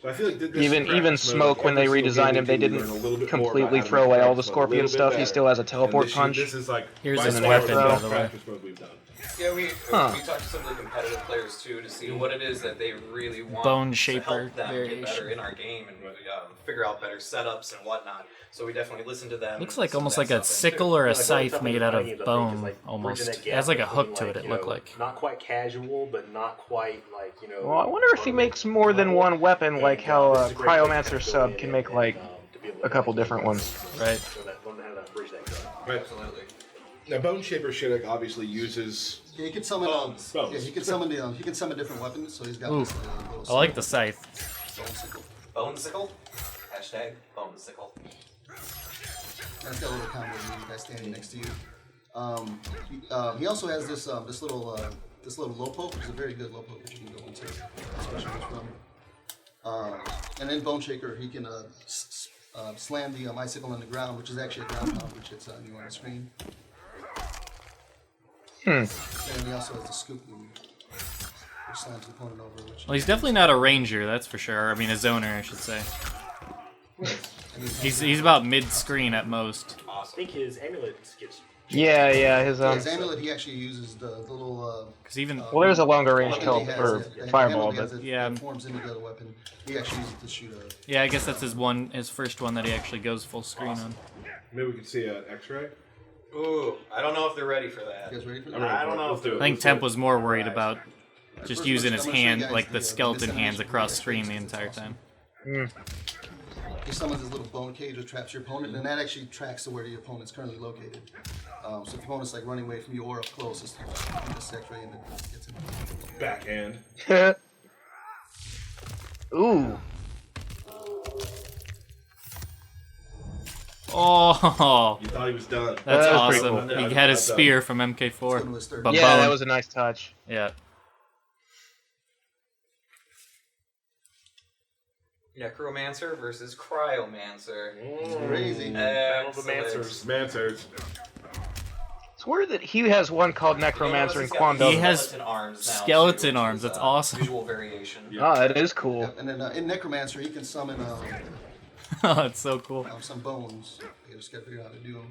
Speaker 1: So I feel like
Speaker 3: Even Smoke, when they redesigned him, they didn't completely throw away all the Scorpion stuff. He still has a teleport punch.
Speaker 1: This is like
Speaker 2: Here's
Speaker 1: by
Speaker 2: his
Speaker 1: far
Speaker 2: weapon,
Speaker 1: the
Speaker 2: by
Speaker 1: best
Speaker 2: the way.
Speaker 1: practice mode we've done.
Speaker 7: Yeah, we talked to some of the competitive players too to see what it is that they really want
Speaker 2: Bone
Speaker 7: to
Speaker 2: shaper
Speaker 7: help them
Speaker 2: variation.
Speaker 7: get better in our game and figure out better setups and whatnot. So we definitely listen to them.
Speaker 2: Looks like
Speaker 7: and
Speaker 2: almost
Speaker 7: some
Speaker 2: like
Speaker 7: of
Speaker 2: a
Speaker 7: that stuff in, too.
Speaker 2: sickle or a
Speaker 10: Like,
Speaker 2: scythe
Speaker 10: something
Speaker 2: made out
Speaker 10: funny
Speaker 2: of
Speaker 10: is, I think, is,
Speaker 2: bone,
Speaker 10: like,
Speaker 2: almost.
Speaker 10: bridging that
Speaker 2: It
Speaker 10: gap
Speaker 2: has like a hook
Speaker 10: between,
Speaker 2: to it,
Speaker 10: like,
Speaker 2: it looked like.
Speaker 10: Not quite casual, but not quite like,
Speaker 3: Well, I wonder if he makes more than one weapon, like how a Cryomancer sub can make like a couple different ones.
Speaker 2: Right.
Speaker 1: Right.
Speaker 7: Absolutely.
Speaker 1: Now, Bone Shaper Shinnok obviously uses
Speaker 9: Yeah, he can summon.
Speaker 1: bones.
Speaker 9: Yeah, he can summon he can summon different weapons. So he's got
Speaker 2: Ooh,
Speaker 9: this. Little
Speaker 2: I like the scythe.
Speaker 7: Bone sickle? Hashtag bone sickle.
Speaker 9: That's got a little combo of you guys standing next to you. He also has this this little low poke, which is a very good low poke that you can go into, especially from. And then Bone Shaker, he can slam the icicle on the ground, which is actually a ground pound, which hits you on the screen. And he also has the scoop move, which slams the opponent over. Which
Speaker 2: Well, he's definitely not a ranger, that's for sure. I mean, a zoner, I should say. He's about mid-screen at most.
Speaker 10: I think his amulet gets.
Speaker 3: Yeah, his
Speaker 9: his amulet, he actually uses the little.
Speaker 2: Because even
Speaker 3: well, there's a longer range
Speaker 9: weapon
Speaker 3: kill
Speaker 9: he has,
Speaker 3: for
Speaker 9: the
Speaker 3: fireball,
Speaker 9: amulet
Speaker 3: but
Speaker 9: that forms into the other weapon. He actually uses it to shoot a.
Speaker 2: yeah, I guess that's his first one that he actually goes full screen on.
Speaker 1: Maybe we could see an X-ray.
Speaker 7: Ooh, I don't know if they're ready for that.
Speaker 9: You guys ready for that?
Speaker 7: I don't know if they're.
Speaker 2: I think Temp was more worried about just using his hand, like the skeleton hands across screen the entire time.
Speaker 9: He summons his little bone cage which traps your opponent, and that actually tracks to where the opponent's currently located. So if the opponent's like running away from you or up close, it's just X-ray and it gets him.
Speaker 1: Backhand.
Speaker 3: Ooh.
Speaker 2: Oh.
Speaker 1: You thought he was done.
Speaker 2: That's
Speaker 3: That was
Speaker 2: awesome.
Speaker 3: pretty cool.
Speaker 2: He had his spear from MK4. But
Speaker 3: Yeah, that was a nice touch.
Speaker 2: Yeah.
Speaker 7: Necromancer versus Cryomancer.
Speaker 9: Crazy.
Speaker 10: Battle of the Mancers.
Speaker 1: Mancers.
Speaker 3: It's weird that he has one called Necromancer and Quan doesn't.
Speaker 2: He has skeleton arms.
Speaker 7: Which is,
Speaker 2: That's awesome.
Speaker 7: Visual variation.
Speaker 3: Oh, that is cool.
Speaker 9: Yeah, and then in Necromancer, he can summon
Speaker 2: Oh, it's so cool.
Speaker 9: some bones. You just gotta figure out how to do them.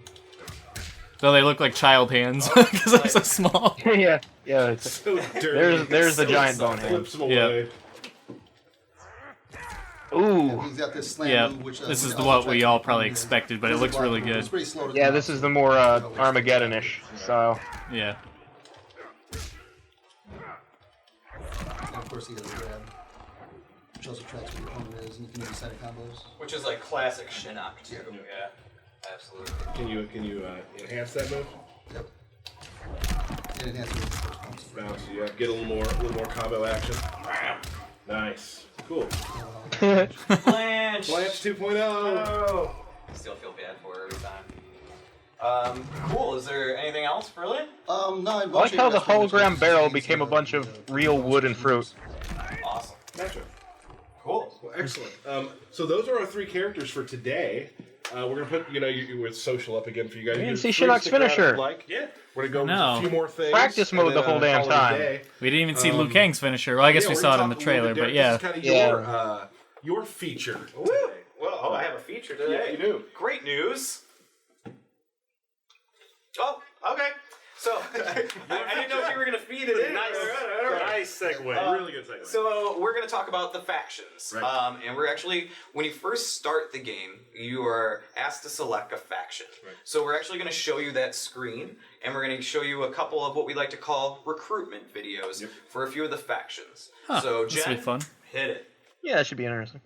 Speaker 2: So they look like child hands because they're so small.
Speaker 3: yeah. It's,
Speaker 1: So dirty.
Speaker 3: there's the
Speaker 1: So
Speaker 3: giant
Speaker 1: soft.
Speaker 3: bone hand.
Speaker 1: Flips him away.
Speaker 3: Ooh.
Speaker 9: He's got this slam
Speaker 2: Yeah,
Speaker 9: move, which,
Speaker 2: this is
Speaker 9: which
Speaker 2: what we all
Speaker 9: tries to
Speaker 2: probably
Speaker 9: do.
Speaker 2: expected, but it looks really good.
Speaker 9: It's pretty slow to
Speaker 3: Yeah,
Speaker 9: come
Speaker 3: this
Speaker 9: out.
Speaker 3: is the more Armageddon-ish style.
Speaker 2: Yeah.
Speaker 9: And of course, he has a grab, which also tracks where your opponent is, and you can use side combos.
Speaker 7: Which is like classic Shinnok too. Yeah. Absolutely.
Speaker 1: Can you enhance that move?
Speaker 9: Yep. And it has to be the first bounce.
Speaker 1: Bounce, yeah. Get a little more combo action. Nice. Cool.
Speaker 7: Blanche.
Speaker 1: Blanche 2.0.
Speaker 7: Still feel bad for her every time. Cool. Is there anything else, really?
Speaker 9: No,
Speaker 3: I like how the hologram barrel became a bunch of real wood and fruit.
Speaker 7: Awesome.
Speaker 1: Gotcha.
Speaker 7: Cool.
Speaker 1: Well, excellent. So those are our 3 characters for today. We're gonna put you with social up again for you guys.
Speaker 3: We didn't
Speaker 1: You
Speaker 3: see
Speaker 1: can
Speaker 3: Shinnok's
Speaker 1: stick around if
Speaker 3: finisher.
Speaker 1: you'd Like, yeah. We're gonna go
Speaker 2: No.
Speaker 1: with a few more things.
Speaker 3: Practice
Speaker 1: and
Speaker 3: mode
Speaker 1: then,
Speaker 3: the whole damn
Speaker 1: call it a
Speaker 3: time.
Speaker 1: day.
Speaker 2: We didn't even see Liu Kang's finisher. Well, I guess
Speaker 1: Yeah,
Speaker 2: we
Speaker 1: we're
Speaker 2: saw it
Speaker 1: gonna
Speaker 2: in the
Speaker 1: talk a little
Speaker 2: trailer,
Speaker 1: bit
Speaker 2: but
Speaker 1: different.
Speaker 2: yeah.
Speaker 1: This is kind of your feature today.
Speaker 10: Well, I have a feature today.
Speaker 1: Yeah, you do.
Speaker 10: Great news. Oh, okay. So, I didn't know if you were going to feed it in. Nice segue.
Speaker 1: Really good segue.
Speaker 7: So we're going to talk about the factions.
Speaker 1: Right.
Speaker 7: And we're actually, when you first start the game, you are asked to select a faction.
Speaker 1: Right.
Speaker 7: So we're actually going to show you that screen, and we're going to show you a couple of what we like to call recruitment videos for a few of the factions.
Speaker 2: Huh,
Speaker 7: So
Speaker 2: this'll
Speaker 7: Jen,
Speaker 2: be fun.
Speaker 7: hit it.
Speaker 3: Yeah, that should be interesting.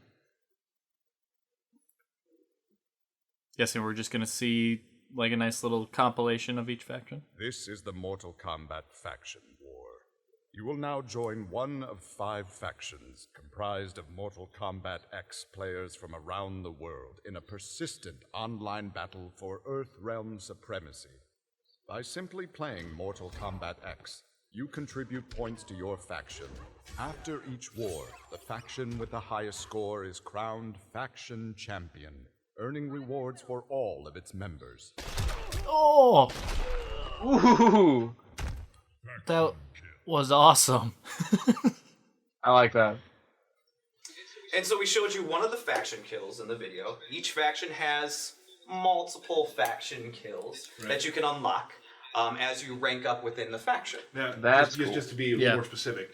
Speaker 2: Guessing we're just gonna see like a nice little compilation of each faction.
Speaker 13: This is the Mortal Kombat Faction War. You will now join one of 5 factions comprised of Mortal Kombat X players from around the world in a persistent online battle for Earthrealm supremacy. By simply playing Mortal Kombat X, you contribute points to your faction. After each war, the faction with the highest score is crowned Faction Champion, earning rewards for all of its members.
Speaker 2: Oh! Ooh! That was awesome.
Speaker 3: I like that.
Speaker 7: And so we showed you one of the faction kills in the video. Each faction has multiple faction kills that you can unlock as you rank up within the faction.
Speaker 1: Now,
Speaker 3: That's
Speaker 1: just to be a little more specific,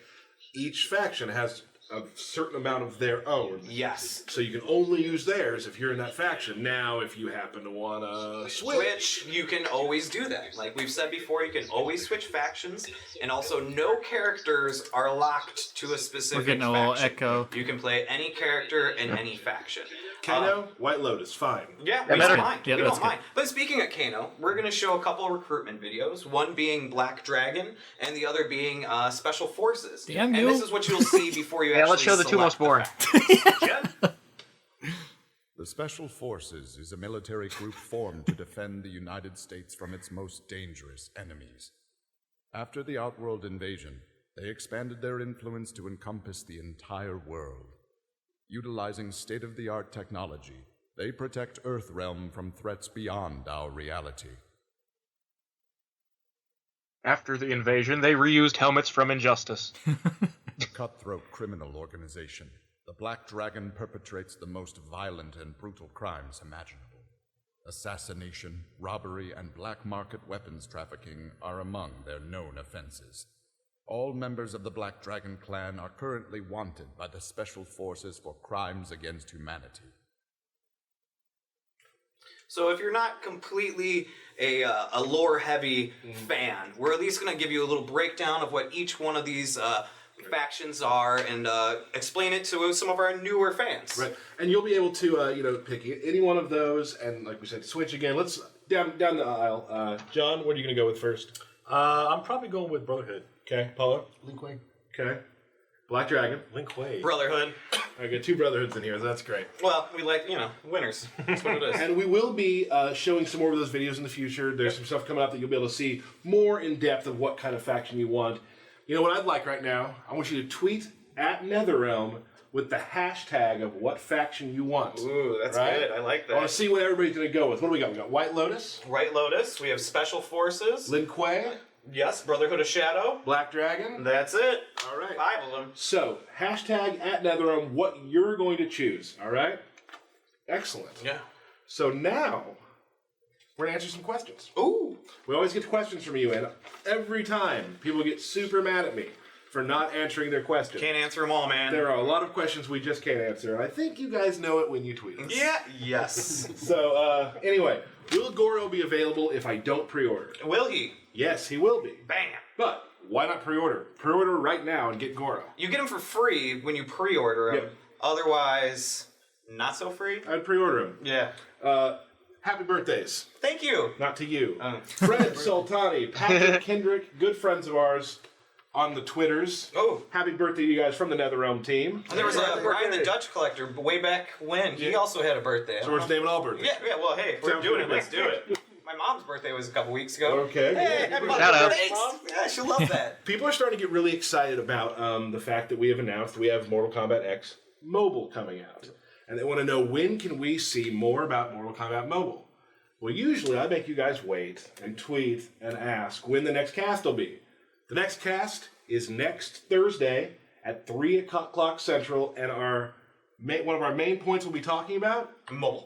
Speaker 1: each faction has a certain amount of their own.
Speaker 7: Yes.
Speaker 1: So you can only use theirs if you're in that faction. Now, if you happen to want to switch,
Speaker 7: you can always do that. Like we've said before, you can always switch factions, and also no characters are locked to a specific
Speaker 2: We're getting a little
Speaker 7: faction.
Speaker 2: echo.
Speaker 7: You can play any character in any faction.
Speaker 1: Kano, White Lotus, fine.
Speaker 7: Yeah, we don't mind.
Speaker 2: Yeah,
Speaker 7: we
Speaker 2: that's
Speaker 7: don't mind. But speaking of Kano, we're going to show a couple of recruitment videos. One being Black Dragon, and the other being Special Forces.
Speaker 2: Damn
Speaker 7: and
Speaker 2: you.
Speaker 7: this is what you'll see before you
Speaker 3: Yeah,
Speaker 7: actually
Speaker 3: let's show the 2 most boring.
Speaker 13: The Special Forces is a military group formed to defend the United States from its most dangerous enemies. After the Outworld invasion, they expanded their influence to encompass the entire world. Utilizing state-of-the-art technology, they protect Earthrealm from threats beyond our reality.
Speaker 3: After the invasion, they reused helmets from Injustice.
Speaker 13: A cutthroat criminal organization, the Black Dragon perpetrates the most violent and brutal crimes imaginable. Assassination, robbery, and black market weapons trafficking are among their known offenses. All members of the Black Dragon clan are currently wanted by the Special Forces for crimes against humanity.
Speaker 7: So if you're not completely a lore-heavy fan, we're at least going to give you a little breakdown of what each one of these factions are and explain it to some of our newer fans.
Speaker 1: Right, and you'll be able to pick any one of those, and like we said, switch again. Let's down the aisle. John, what are you going to go with first?
Speaker 10: I'm probably going with Brotherhood.
Speaker 1: Okay, Paula.
Speaker 9: Lin Kuei.
Speaker 1: Okay, Black Dragon.
Speaker 10: Lin Kuei.
Speaker 7: Brotherhood.
Speaker 1: I got 2 Brotherhoods in here, so that's great.
Speaker 7: Well, we like, winners. That's what it is.
Speaker 1: And we will be showing some more of those videos in the future. There's some stuff coming out that you'll be able to see more in depth of what kind of faction you want. You know what I'd like right now? I want you to tweet at NetherRealm with the hashtag of what faction you want.
Speaker 7: Ooh, that's good. I like that.
Speaker 1: I want to see what everybody's going to go with. What do we got? We got White Lotus.
Speaker 7: White Lotus. We have Special Forces.
Speaker 1: Lin Kuei.
Speaker 7: Yes, Brotherhood of Shadow.
Speaker 1: Black Dragon.
Speaker 7: That's it.
Speaker 1: All right.
Speaker 7: 5 of them.
Speaker 1: So, hashtag at NetherRealm what you're going to choose. All right? Excellent.
Speaker 7: Yeah.
Speaker 1: So now, we're going to answer some questions.
Speaker 7: Ooh.
Speaker 1: We always get questions from you, and every time people get super mad at me for not answering their questions.
Speaker 7: Can't answer them all, man.
Speaker 1: There are a lot of questions we just can't answer, and I think you guys know it when you tweet us.
Speaker 7: Yeah. Yes.
Speaker 1: So, anyway, will Goro be available if I don't pre-order?
Speaker 7: Will he?
Speaker 1: Yes, he will be.
Speaker 7: Bam.
Speaker 1: But why not pre-order? Pre-order right now and get Goro.
Speaker 7: You get him for free when you pre-order him.
Speaker 1: Yep.
Speaker 7: Otherwise, not so free.
Speaker 1: I'd pre-order him.
Speaker 7: Yeah.
Speaker 1: Happy birthdays.
Speaker 7: Thank you.
Speaker 1: Not to you. Fred Sultani, Patrick Kendrick, good friends of ours on the Twitters.
Speaker 7: Oh.
Speaker 1: Happy birthday to you guys from the NetherRealm team.
Speaker 7: And there was Brian the Dutch Collector way back when. He also had a birthday.
Speaker 1: So we're just naming all birthdays.
Speaker 7: Yeah, well, hey, if we're
Speaker 1: Sounds
Speaker 7: doing it,
Speaker 1: good.
Speaker 7: let's do it. My mom's birthday was a couple weeks ago.
Speaker 1: Okay.
Speaker 7: Hey, happy
Speaker 3: Shout out.
Speaker 7: birthday. Yeah, she'll love that.
Speaker 1: People are starting to get really excited about the fact that we have announced we have Mortal Kombat X Mobile coming out. And they want to know, when can we see more about Mortal Kombat Mobile? Well, usually I make you guys wait and tweet and ask when the next cast will be. The next cast is next Thursday at 3 o'clock Central, and one of our main points we'll be talking about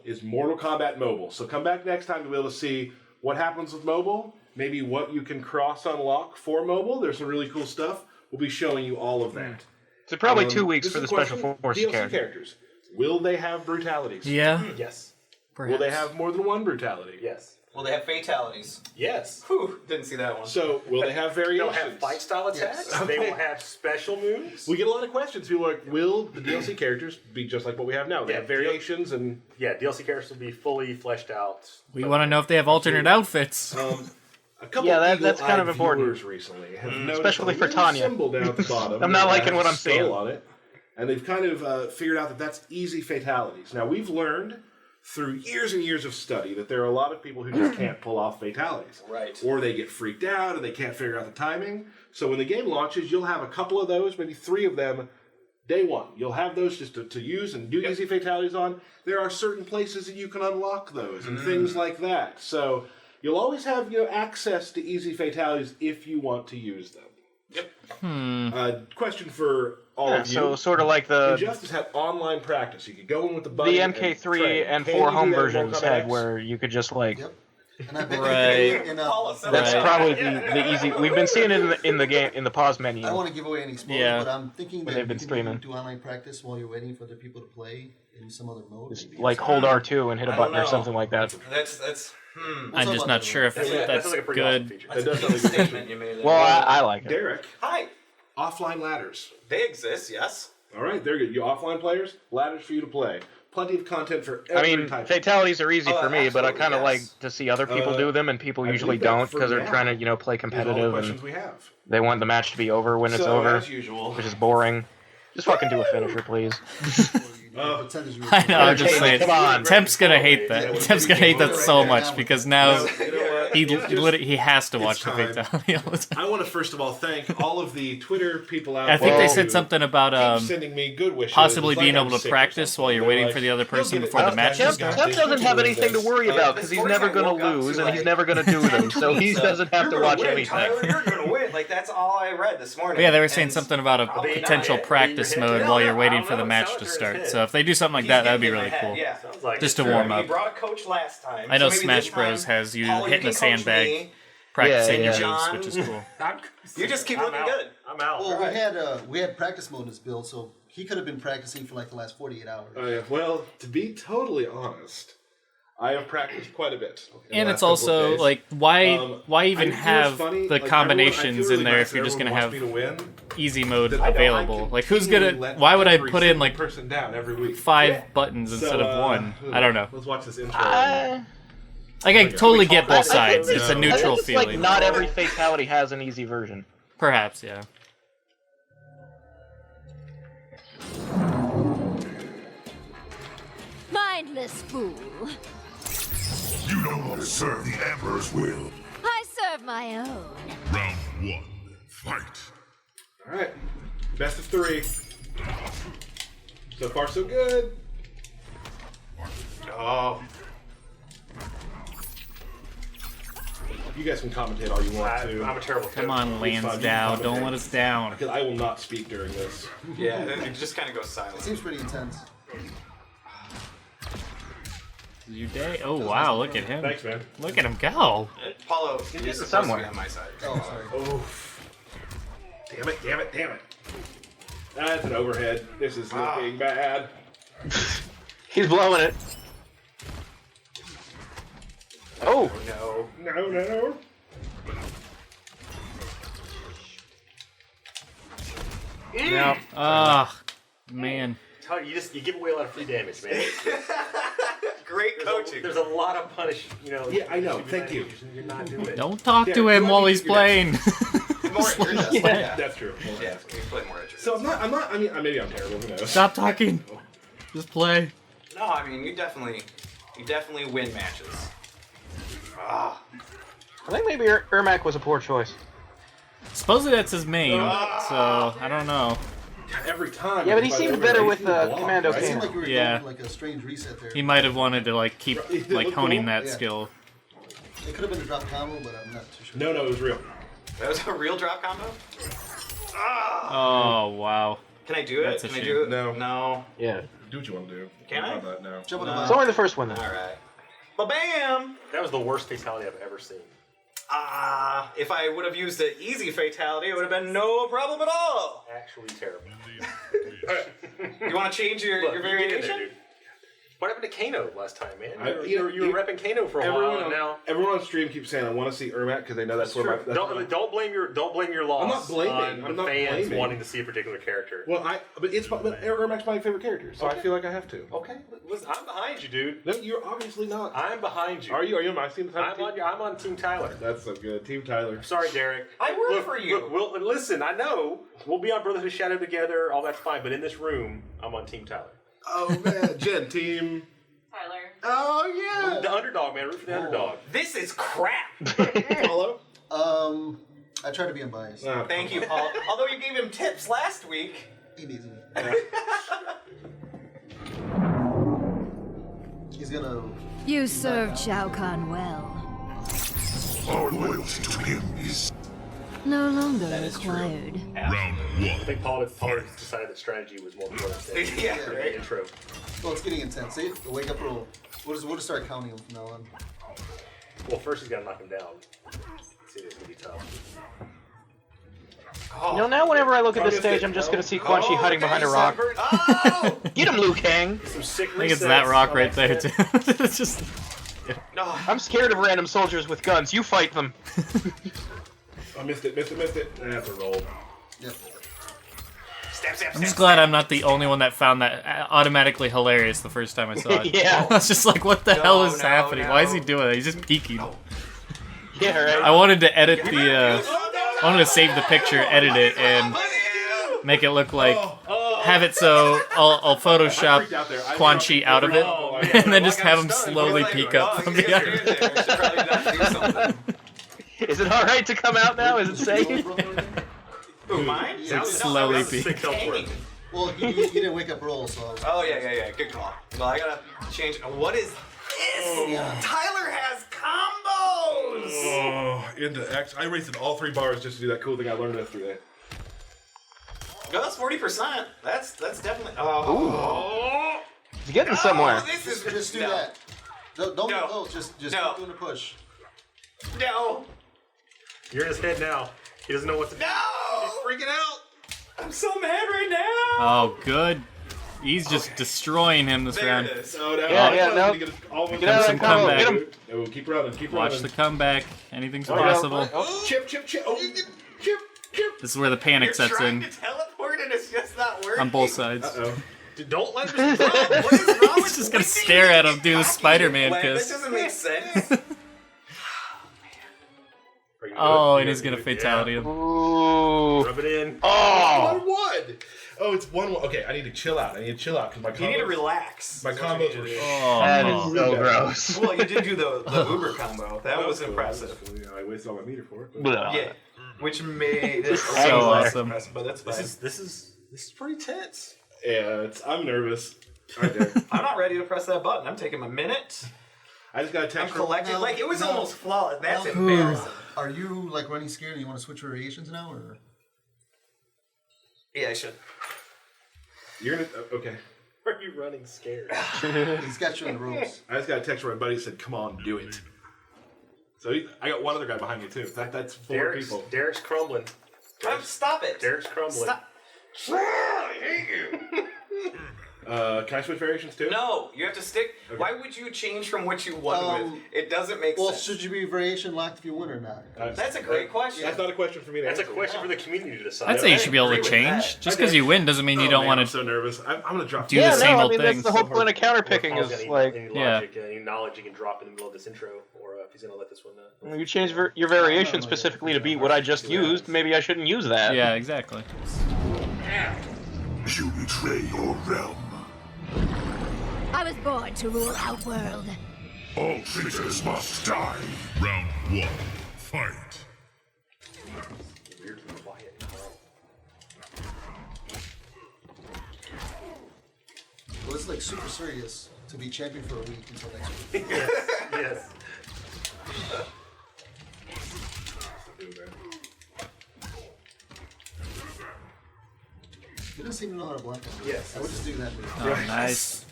Speaker 1: is Mortal Kombat Mobile. So come back next time to be able to see what happens with mobile, maybe what you can cross-unlock for mobile. There's some really cool stuff. We'll be showing you all of that.
Speaker 3: So probably 2 weeks for the Special Forces
Speaker 1: DLC characters. Will they have brutalities?
Speaker 2: Yeah.
Speaker 10: Yes.
Speaker 2: Perhaps.
Speaker 1: Will they have more than one brutality?
Speaker 10: Yes.
Speaker 7: Will they have fatalities?
Speaker 10: Yes.
Speaker 7: Whew, didn't see that one.
Speaker 1: So, will they have variations?
Speaker 10: They'll have fight style attacks.
Speaker 1: Yes.
Speaker 10: They will have special moves.
Speaker 1: We get a lot of questions. People are like, will the DLC characters be just like what we have now? They have variations and...
Speaker 10: Yeah, DLC characters will be fully fleshed out.
Speaker 2: We want to know if they have alternate outfits.
Speaker 1: A couple
Speaker 3: that's kind of important.
Speaker 1: viewers recently have noticed
Speaker 3: especially
Speaker 1: a
Speaker 3: for
Speaker 1: little
Speaker 3: Tanya.
Speaker 1: symbol down at the bottom.
Speaker 3: I'm not
Speaker 1: that
Speaker 3: liking
Speaker 1: has
Speaker 3: what I'm
Speaker 1: a skull
Speaker 3: seeing.
Speaker 1: on it, and they've kind of figured out that that's easy fatalities. Now, we've learned through years and years of study that there are a lot of people who just can't pull off fatalities.
Speaker 7: Right.
Speaker 1: Or they get freaked out and they can't figure out the timing. So when the game launches, you'll have a couple of those, maybe 3 of them, day one. You'll have those just to use and do easy fatalities on. There are certain places that you can unlock those and things like that. So you'll always have access to easy fatalities if you want to use them. Yep. Question for all of you.
Speaker 3: So sort of like the
Speaker 1: Injustice had online practice. You could go in with the button.
Speaker 3: the MK3 and
Speaker 1: Can you
Speaker 3: 4
Speaker 1: do
Speaker 3: home
Speaker 1: that in Mortal
Speaker 3: versions
Speaker 1: Kombat
Speaker 3: had
Speaker 1: X?
Speaker 3: where you could just like.
Speaker 9: Yep. And I bet
Speaker 2: Right.
Speaker 3: That's probably the easy. We've been seeing it in the game in the pause menu.
Speaker 9: I don't want to give away any spoilers,
Speaker 2: Yeah.
Speaker 9: but I'm thinking
Speaker 3: When
Speaker 9: that
Speaker 3: they've been
Speaker 9: you can
Speaker 3: streaming.
Speaker 9: do online practice while you're waiting for other people to play in some other mode.
Speaker 3: Just
Speaker 9: maybe.
Speaker 3: like hold R2 and hit a
Speaker 7: I don't
Speaker 3: button or
Speaker 7: know.
Speaker 3: something like that.
Speaker 7: That's
Speaker 2: I'm just not sure if
Speaker 10: That
Speaker 2: that's
Speaker 10: sounds like a pretty awesome
Speaker 2: good.
Speaker 10: feature.
Speaker 1: That does
Speaker 7: a
Speaker 1: sound like a
Speaker 7: statement you made there.
Speaker 3: Well, I like it.
Speaker 1: Derek,
Speaker 7: Hi.
Speaker 1: offline ladders.
Speaker 7: They exist, yes.
Speaker 1: All right, they're good. You offline players, ladders for you to play. Plenty of content for
Speaker 3: I
Speaker 1: every
Speaker 3: mean,
Speaker 1: type.
Speaker 3: fatalities are easy for me, but I
Speaker 7: absolutely,
Speaker 3: kind of like
Speaker 7: yes.
Speaker 3: to see other people do them, and people
Speaker 1: I
Speaker 3: usually
Speaker 1: believe that
Speaker 3: don't
Speaker 1: for
Speaker 3: because they're
Speaker 1: now
Speaker 3: trying to, play
Speaker 1: These are all the
Speaker 3: competitive,
Speaker 1: questions
Speaker 3: and
Speaker 1: we have.
Speaker 3: they want the match to be over when it's
Speaker 1: So,
Speaker 3: over,
Speaker 1: as usual.
Speaker 3: which is boring. Just fucking do a finisher, please.
Speaker 9: Percentage
Speaker 2: I know, I'm just
Speaker 3: Okay,
Speaker 2: saying.
Speaker 3: come on.
Speaker 2: Temp's gonna hate that. Temp's gonna hate that so much because now
Speaker 1: You know what?
Speaker 2: he has to watch the
Speaker 1: time.
Speaker 2: fatality all the time.
Speaker 1: I want to first of all thank all of the Twitter people out
Speaker 2: I think
Speaker 1: there
Speaker 2: they said
Speaker 1: who
Speaker 2: something about
Speaker 1: keep sending me good wishes.
Speaker 2: possibly
Speaker 1: It's like
Speaker 2: being
Speaker 1: I'm
Speaker 2: able to
Speaker 1: sick or
Speaker 2: practice
Speaker 1: something.
Speaker 2: while you're
Speaker 1: They're
Speaker 2: waiting
Speaker 1: like,
Speaker 2: for the other
Speaker 1: "You'll
Speaker 2: person
Speaker 1: get it
Speaker 2: before the
Speaker 1: done.
Speaker 2: match
Speaker 3: Temp
Speaker 2: starts.
Speaker 3: doesn't have anything to worry about because he's never going to lose and he's never going to do them, so he doesn't have to
Speaker 7: You're
Speaker 3: watch
Speaker 7: gonna win,
Speaker 3: anything.
Speaker 7: Tyler, you're gonna win. Like that's all I read this morning.
Speaker 2: But yeah, they were saying
Speaker 7: And
Speaker 2: something about a
Speaker 7: probably not
Speaker 2: potential
Speaker 7: it.
Speaker 2: practice
Speaker 10: In your head.
Speaker 2: mode
Speaker 10: No,
Speaker 2: while
Speaker 10: no,
Speaker 2: you're
Speaker 10: I
Speaker 2: waiting
Speaker 10: don't
Speaker 2: for the
Speaker 10: know.
Speaker 2: match
Speaker 10: Sounds
Speaker 2: to
Speaker 10: like
Speaker 2: start.
Speaker 10: it's
Speaker 2: So if they do something like
Speaker 7: He's
Speaker 2: that, that'd
Speaker 7: getting
Speaker 2: be
Speaker 7: in
Speaker 2: really
Speaker 7: my head,
Speaker 2: cool.
Speaker 7: Yeah.
Speaker 10: Sounds like
Speaker 2: Just to
Speaker 10: it's
Speaker 2: warm
Speaker 7: He
Speaker 2: up.
Speaker 7: brought a coach last time.
Speaker 2: I know
Speaker 7: so maybe
Speaker 2: Smash
Speaker 7: this
Speaker 2: Bros.
Speaker 7: time,
Speaker 2: has you
Speaker 7: Paul,
Speaker 2: hitting
Speaker 7: can
Speaker 2: the
Speaker 7: coach
Speaker 2: sandbag,
Speaker 7: me.
Speaker 2: practicing
Speaker 3: Yeah,
Speaker 2: your
Speaker 3: yeah.
Speaker 2: moves, which is cool.
Speaker 7: You just keep
Speaker 10: I'm
Speaker 7: looking
Speaker 10: out.
Speaker 7: good.
Speaker 10: I'm out.
Speaker 9: Well,
Speaker 7: Alright.
Speaker 9: we had practice mode in this build, so he could have been practicing for like the last 48 hours.
Speaker 1: Oh, yeah. Well, to be totally honest, I have practiced quite a bit. in
Speaker 2: And
Speaker 1: the
Speaker 2: it's
Speaker 1: last couple of
Speaker 2: also
Speaker 1: days.
Speaker 2: like why
Speaker 1: I
Speaker 2: even
Speaker 1: feel it's
Speaker 2: have
Speaker 1: funny,
Speaker 2: the
Speaker 1: like,
Speaker 2: combinations
Speaker 1: I feel really
Speaker 2: in there
Speaker 1: nice
Speaker 2: if you're
Speaker 1: that
Speaker 2: just gonna
Speaker 1: everyone
Speaker 2: have
Speaker 1: wants me to win,
Speaker 2: easy mode
Speaker 1: that I
Speaker 2: available? Like who's
Speaker 1: continually
Speaker 2: gonna?
Speaker 1: let
Speaker 2: Why would I
Speaker 1: every
Speaker 2: put in
Speaker 1: single
Speaker 2: like
Speaker 1: person down every week?
Speaker 2: 5 buttons
Speaker 1: So,
Speaker 2: instead of 1? I don't know.
Speaker 1: Let's watch this intro.
Speaker 2: Like I totally get both
Speaker 3: I think
Speaker 2: sides. It's a
Speaker 3: I
Speaker 2: neutral
Speaker 3: think it's
Speaker 2: feeling.
Speaker 3: like not every fatality has an easy version.
Speaker 2: Perhaps, yeah.
Speaker 14: mindless fool.
Speaker 8: You no longer serve the Emperor's will.
Speaker 14: I serve my own.
Speaker 8: Round 1. Fight.
Speaker 1: All right. Best of 3. So far, so good. Oh. You guys can commentate all you want to.
Speaker 10: I'm a terrible
Speaker 2: Come on, Lansdowne. Don't let us down.
Speaker 1: Because I will not speak during this.
Speaker 7: Yeah, it just kind of goes silent.
Speaker 9: It seems pretty intense.
Speaker 2: Your day? Oh, wow. Look at him.
Speaker 1: Thanks, man.
Speaker 2: Look at him go.
Speaker 7: Paulo, you're supposed
Speaker 3: somewhere.
Speaker 7: to be on my side.
Speaker 9: Oh, sorry.
Speaker 1: Oh. Damn it. That's an overhead. This is looking bad.
Speaker 3: He's blowing it. Oh!
Speaker 1: No.
Speaker 2: No. Ah, man.
Speaker 10: You give away a lot of free damage, man.
Speaker 7: Great coaching.
Speaker 10: There's a lot of punish.
Speaker 1: Yeah, I know. Thank you.
Speaker 10: You're not doing it.
Speaker 2: Don't talk to him while he's playing.
Speaker 7: More interest.
Speaker 2: Yeah.
Speaker 1: That's true.
Speaker 7: Yeah, we play more interest.
Speaker 1: So I'm not. I mean, maybe I'm terrible. Who knows?
Speaker 2: Stop talking. Just play.
Speaker 7: No, I mean you definitely win matches. Ah.
Speaker 3: I think maybe Ermac was a poor choice.
Speaker 2: Supposedly that's his main, so I don't know.
Speaker 1: Every time.
Speaker 3: Yeah, but he seemed better with Commando
Speaker 9: It seemed
Speaker 3: Kano.
Speaker 9: like you were
Speaker 2: Yeah.
Speaker 9: going like a strange reset there.
Speaker 2: He might have wanted to like keep like honing that
Speaker 9: Yeah.
Speaker 2: skill.
Speaker 9: It could have been a drop combo, but I'm not too sure.
Speaker 1: No, it was real.
Speaker 7: That was a real drop combo?
Speaker 2: Oh wow.
Speaker 7: Can I do it?
Speaker 2: That's a
Speaker 7: Can I
Speaker 2: shame.
Speaker 7: do it?
Speaker 1: No.
Speaker 7: No.
Speaker 3: Yeah.
Speaker 1: Do what you want to do.
Speaker 7: Can I?
Speaker 1: How about no?
Speaker 9: Jump on the
Speaker 3: It's
Speaker 9: bottom.
Speaker 3: only the first one, though.
Speaker 7: Alright. Ba-bam!
Speaker 10: That was the worst fatality I've ever seen.
Speaker 7: If I would have used an easy fatality, it would have been no problem at all.
Speaker 10: Actually terrible.
Speaker 7: You want to change your
Speaker 10: Look, you get in
Speaker 7: variation?
Speaker 10: there, dude. What happened to Kano last time, man?
Speaker 1: You
Speaker 10: You were repping Kano for a while, and now
Speaker 1: Everyone on stream keeps saying I want to see Ermac because they know that's where my. That's
Speaker 10: don't blame your loss.
Speaker 1: I'm not blaming.
Speaker 10: On
Speaker 1: I'm
Speaker 10: the
Speaker 1: not
Speaker 10: fans
Speaker 1: blaming.
Speaker 10: wanting to see a particular character.
Speaker 1: Well, but Ermac's my favorite character, so I feel like I have to.
Speaker 10: Okay, listen, I'm behind you, dude.
Speaker 1: No, you're obviously not.
Speaker 10: I'm behind you.
Speaker 1: Are you? Are you on my team?
Speaker 10: I'm on Team Tyler.
Speaker 1: That's so good, Team Tyler.
Speaker 10: Sorry, Derek.
Speaker 7: I work for you.
Speaker 10: Look, listen, I know we'll be on Brotherhood of Shadow together. All that's fine, but in this room, I'm on Team Tyler.
Speaker 1: Oh man, Jen, Team
Speaker 14: Tyler.
Speaker 1: Oh yeah.
Speaker 10: The underdog, man. Root for the underdog.
Speaker 7: This is crap.
Speaker 1: Hello.
Speaker 9: I try to be unbiased.
Speaker 7: Thank you, Paul. Although you gave him tips last week.
Speaker 9: He needs me. He's gonna.
Speaker 14: You served Shao Kahn well.
Speaker 8: Our loyalty to him is
Speaker 14: No longer required.
Speaker 8: round 1.
Speaker 10: I think Paul decided that strategy was more important than
Speaker 7: Yeah,
Speaker 10: the
Speaker 7: right.
Speaker 10: intro.
Speaker 9: Well, it's getting intense. See, the wake up roll. We'll just start counting him from now on.
Speaker 10: Well, first he's got to knock him down. See, this is gonna be tough.
Speaker 3: You know, now whenever I look at this stage, I'm just going to see Quan Chi hiding behind a rock.
Speaker 7: Oh!
Speaker 3: Get him, Liu Kang!
Speaker 10: Some sick
Speaker 2: I think it's that rock right there too. It's just
Speaker 3: I'm scared of random soldiers with guns. You fight them.
Speaker 1: I missed it. That's a roll.
Speaker 9: Yep.
Speaker 2: I'm just glad I'm not the only one that found that automatically hilarious the first time I saw it.
Speaker 3: Yeah.
Speaker 2: I was just like, what the hell is
Speaker 7: no,
Speaker 2: happening?
Speaker 7: no.
Speaker 2: Why is he doing that? He's just peeking.
Speaker 3: Yeah, right.
Speaker 2: I wanted to edit the, I wanted to save the picture, edit it, and make it look like, have it so I'll Photoshop Quan Chi out of it, and then just have him slowly peek up from behind.
Speaker 3: Is it alright to come out now? Is it safe?
Speaker 7: Who, mine?
Speaker 2: Like slowly peek.
Speaker 9: Well, you didn't wake up roll, so.
Speaker 7: Oh, yeah. Good call. Well, I gotta change. What is this? Tyler has combos!
Speaker 1: Oh, into X. I raced all 3 bars just to do that cool thing I learned yesterday.
Speaker 7: No, that's 40%. That's definitely. Oh.
Speaker 3: He's getting somewhere.
Speaker 7: This is
Speaker 9: Just do that. Don't just keep doing the push.
Speaker 7: No.
Speaker 10: You're in his head now. He doesn't know what to do.
Speaker 7: No!
Speaker 10: He's freaking out.
Speaker 7: I'm so mad right now.
Speaker 2: Oh, good. He's just destroying him this
Speaker 7: There
Speaker 2: round.
Speaker 7: it is.
Speaker 1: No.
Speaker 3: Yeah, no.
Speaker 1: Get all of
Speaker 3: Get out of
Speaker 2: Some
Speaker 3: that combo.
Speaker 2: comeback.
Speaker 3: Get him.
Speaker 1: Oh, keep running.
Speaker 2: Watch the comeback. Anything's
Speaker 3: Oh,
Speaker 2: possible.
Speaker 3: oh.
Speaker 1: Chip. Oh, chip.
Speaker 2: This is where the panic
Speaker 7: You're
Speaker 2: sets
Speaker 7: trying
Speaker 2: in
Speaker 7: to teleport and it's just not working.
Speaker 2: on both sides.
Speaker 1: Uh-oh.
Speaker 10: Dude, don't let him just run.
Speaker 7: What is wrong with
Speaker 2: He's just gonna stare at him do the Spider-Man
Speaker 7: That
Speaker 2: kiss.
Speaker 7: doesn't make sense.
Speaker 10: Are you
Speaker 2: Oh, and he's gonna fatality him.
Speaker 3: Ooh.
Speaker 10: Rub it in.
Speaker 3: Oh.
Speaker 1: 1-1. Oh, it's 1-1. Okay, I need to chill out. Because my combos.
Speaker 7: You need to relax.
Speaker 1: My combos were
Speaker 3: That is so gross.
Speaker 7: Well, you did do the Uber combo. That was
Speaker 1: cool.
Speaker 7: impressive.
Speaker 1: That was cool. I wasted all my meter for it.
Speaker 7: Yeah, which made it
Speaker 2: So awesome.
Speaker 7: impressive, but that's fine.
Speaker 10: This is pretty tense.
Speaker 1: Yeah, I'm nervous. Right there.
Speaker 7: I'm not ready to press that button. I'm taking my minute.
Speaker 1: I just got a
Speaker 7: I'm
Speaker 1: text from
Speaker 7: collecting. Like it was
Speaker 9: No.
Speaker 7: almost flawless. That's
Speaker 9: No.
Speaker 7: embarrassing.
Speaker 9: Are you like running scared and you want to switch variations now, or?
Speaker 7: Yeah, I should.
Speaker 1: You're gonna okay.
Speaker 10: Are you running scared?
Speaker 9: He's got you in the ropes.
Speaker 1: I just got a text from my buddy who said, "Come on, do it." So I got one other guy behind me too. That's 4 people.
Speaker 10: Derek's crumbling.
Speaker 7: Stop it.
Speaker 10: Derek's crumbling.
Speaker 7: Stop.
Speaker 1: I hate you. Can I switch variations too?
Speaker 7: No, you have to stick.
Speaker 1: Okay.
Speaker 7: Why would you change from what you won with? It doesn't make
Speaker 9: Well,
Speaker 7: sense.
Speaker 9: should you be variation locked if you win or not?
Speaker 7: That's a great question.
Speaker 1: That's not a question for me to
Speaker 10: That's a
Speaker 1: answer.
Speaker 10: question for the community to decide.
Speaker 2: I'd say you should be able to
Speaker 7: agree with
Speaker 2: change.
Speaker 7: that.
Speaker 2: Just because you win doesn't mean you don't
Speaker 1: I'm
Speaker 2: want
Speaker 1: so
Speaker 2: to
Speaker 1: nervous. I'm gonna drop.
Speaker 2: do
Speaker 3: Yeah,
Speaker 2: the same
Speaker 3: no, I
Speaker 2: old
Speaker 3: mean,
Speaker 2: thing.
Speaker 3: that's the whole point of counterpicking
Speaker 10: Paul's
Speaker 3: is
Speaker 10: got
Speaker 3: like,
Speaker 10: any
Speaker 2: Yeah.
Speaker 10: logic, any knowledge he can drop in the middle of this intro, or if he's gonna let this one.
Speaker 3: you change your variation specifically to beat what I just used. Maybe I shouldn't use that.
Speaker 2: Yeah, exactly.
Speaker 8: You betray your realm.
Speaker 14: I was born to rule Outworld.
Speaker 8: All traitors must die. Round 1. Fight.
Speaker 10: Weirdly quiet.
Speaker 9: Well, it's like super serious to be champion for a week until next week.
Speaker 10: Yes.
Speaker 9: He doesn't seem to know how to block it.
Speaker 10: Yes.
Speaker 9: I would just do that move.
Speaker 2: Oh, nice.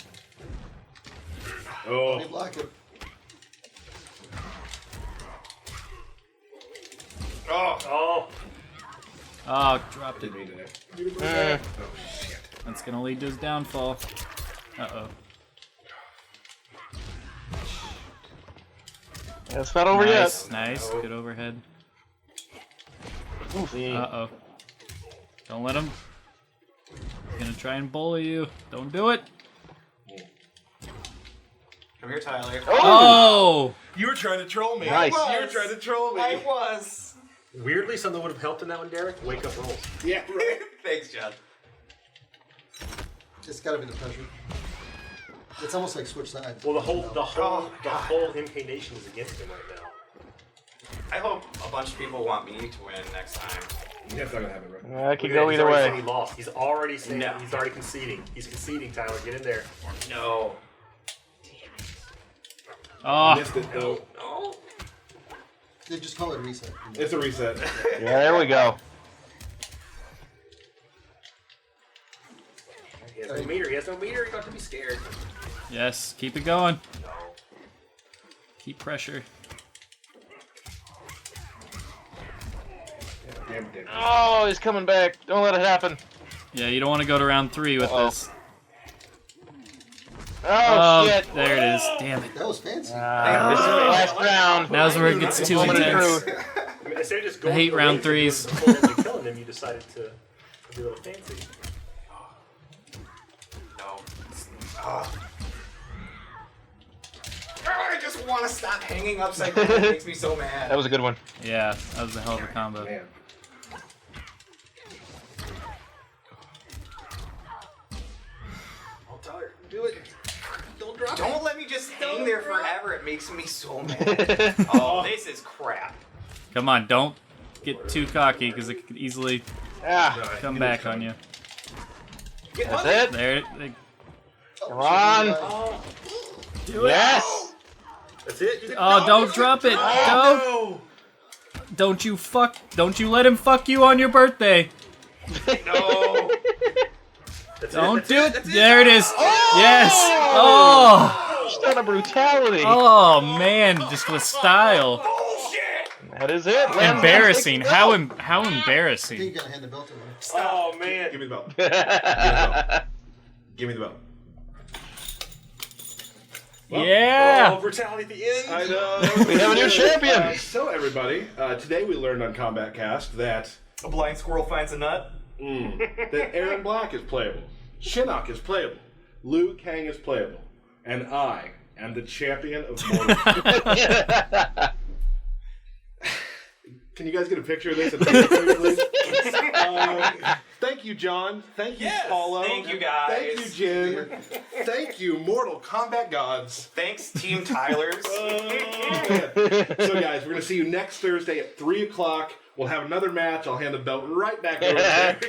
Speaker 1: Oh,
Speaker 9: Let me block it.
Speaker 10: Oh.
Speaker 2: Oh, dropped it.
Speaker 1: oh shit.
Speaker 2: That's gonna lead to his downfall. Uh-oh.
Speaker 3: It's not over
Speaker 2: Nice,
Speaker 3: yet.
Speaker 2: nice. Good overhead.
Speaker 3: Oof.
Speaker 2: Uh-oh. Don't let him. He's gonna try and bully you. Don't do it.
Speaker 7: Come here, Tyler.
Speaker 2: Oh!
Speaker 1: You were trying to troll me.
Speaker 3: Nice.
Speaker 1: You were trying to troll me.
Speaker 7: I was.
Speaker 10: Weirdly, something would have helped in that one, Derek. Wake up rolls.
Speaker 1: Yeah, right.
Speaker 7: Thanks, John.
Speaker 9: It's got to be the pressure. It's almost like switch sides.
Speaker 10: Well, the whole
Speaker 7: God.
Speaker 10: MK Nation is against him right now.
Speaker 7: I hope a bunch of people want me to win next time.
Speaker 1: Yeah, it's not gonna happen, bro.
Speaker 3: Yeah, it could
Speaker 10: Look at
Speaker 3: go
Speaker 10: that,
Speaker 3: either
Speaker 10: he's already
Speaker 3: way.
Speaker 10: saying he lost. He's already saying
Speaker 7: No.
Speaker 10: he's already conceding. He's conceding, Tyler. Get in there.
Speaker 7: No.
Speaker 2: Oh,
Speaker 1: Missed it though.
Speaker 7: No.
Speaker 9: They just call it a reset.
Speaker 1: It's a reset.
Speaker 3: Yeah, there we go.
Speaker 10: He has no meter. He has no meter. You got to be scared.
Speaker 2: yes. Keep it going. Keep pressure.
Speaker 1: Damn it.
Speaker 3: Oh, he's coming back. Don't let it happen.
Speaker 2: Yeah, you don't want to go to round 3 with
Speaker 3: Uh-oh.
Speaker 2: this.
Speaker 3: Oh, shit.
Speaker 2: There it is. Damn it.
Speaker 9: That was fancy.
Speaker 3: This is the last round.
Speaker 2: Now's where it gets too
Speaker 3: Moment of
Speaker 2: intense.
Speaker 3: truth.
Speaker 10: I mean, instead of just
Speaker 2: I
Speaker 10: going
Speaker 2: hate
Speaker 10: for the
Speaker 2: round
Speaker 10: laser
Speaker 2: threes.
Speaker 10: before them killing them, you decided to be a little fancy.
Speaker 7: No. I just want to stop hanging upside down. It makes me so mad.
Speaker 3: That was a good one.
Speaker 2: Yeah, that was a hell of a combo.
Speaker 1: Man.
Speaker 10: Oh, Tyler, do it. Don't drop it.
Speaker 7: Don't let me just hang there forever. It makes me so mad. Oh, this is crap.
Speaker 2: Come on, don't get too cocky because it could easily
Speaker 3: Ah,
Speaker 2: come back on you.
Speaker 7: Get
Speaker 3: that's
Speaker 7: one.
Speaker 3: it.
Speaker 2: There.
Speaker 3: Come on. Yes.
Speaker 10: That's it.
Speaker 2: Oh, don't drop it.
Speaker 1: Oh,
Speaker 2: Don't you let him fuck you on your birthday.
Speaker 7: No.
Speaker 2: Don't do it. There it is. Yes. Oh.
Speaker 3: Just out of brutality.
Speaker 2: Oh man, just with style.
Speaker 3: That is it.
Speaker 2: Embarrassing. How
Speaker 9: I think you
Speaker 2: embarrassing.
Speaker 9: gotta hand the belt to him.
Speaker 10: Oh man.
Speaker 1: give me the belt. Give me the belt.
Speaker 2: Yeah.
Speaker 10: Oh, brutality at the end.
Speaker 1: I know.
Speaker 3: We have a new champion.
Speaker 1: So everybody, today we learned on Combat Cast that
Speaker 7: A blind squirrel finds a nut.
Speaker 1: that Aaron Black is playable, Shinnok is playable, Liu Kang is playable, and I am the champion of Mortal. Can you guys get a picture of this? Thank you, John. Thank you, Paulo.
Speaker 7: Thank you, guys.
Speaker 1: Thank you, Jin. Thank you, Mortal Kombat gods.
Speaker 7: Thanks, Team Tylers.
Speaker 1: So, guys, we're going to see you next Thursday at 3 o'clock. We'll have another match. I'll hand the belt right back over there.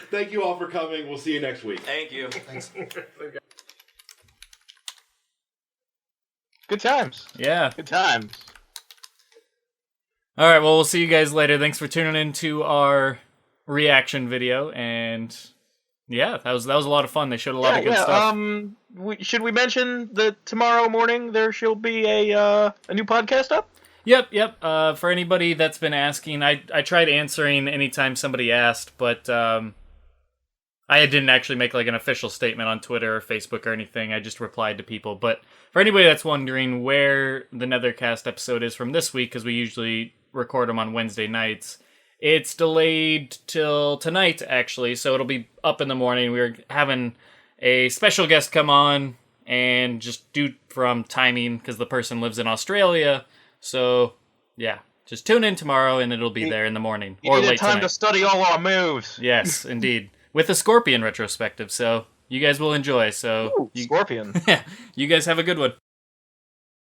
Speaker 1: Thank you all for coming. We'll see you next week.
Speaker 7: Thank you.
Speaker 9: Thanks.
Speaker 3: Good times.
Speaker 2: Yeah.
Speaker 3: Good times.
Speaker 2: All right, well, we'll see you guys later. Thanks for tuning in to our reaction video, and yeah, that was a lot of fun. They showed a lot of good stuff.
Speaker 3: Should we mention that tomorrow morning there shall be a new podcast up?
Speaker 2: Yep. For anybody that's been asking, I tried answering anytime somebody asked, but I didn't actually make like an official statement on Twitter or Facebook or anything. I just replied to people. But for anybody that's wondering where the Netherkast episode is from this week, because we usually record them on Wednesday nights, it's delayed till tonight, actually, so it'll be up in the morning. We're having a special guest come on, and just due from timing, because the person lives in Australia, so yeah, just tune in tomorrow, and it'll be there in the morning, or
Speaker 3: You
Speaker 2: late
Speaker 3: need time
Speaker 2: tonight.
Speaker 3: to study all our moves.
Speaker 2: Yes, indeed. With a Scorpion retrospective, so you guys will enjoy. So
Speaker 3: Scorpion.
Speaker 2: Yeah, you guys have a good one.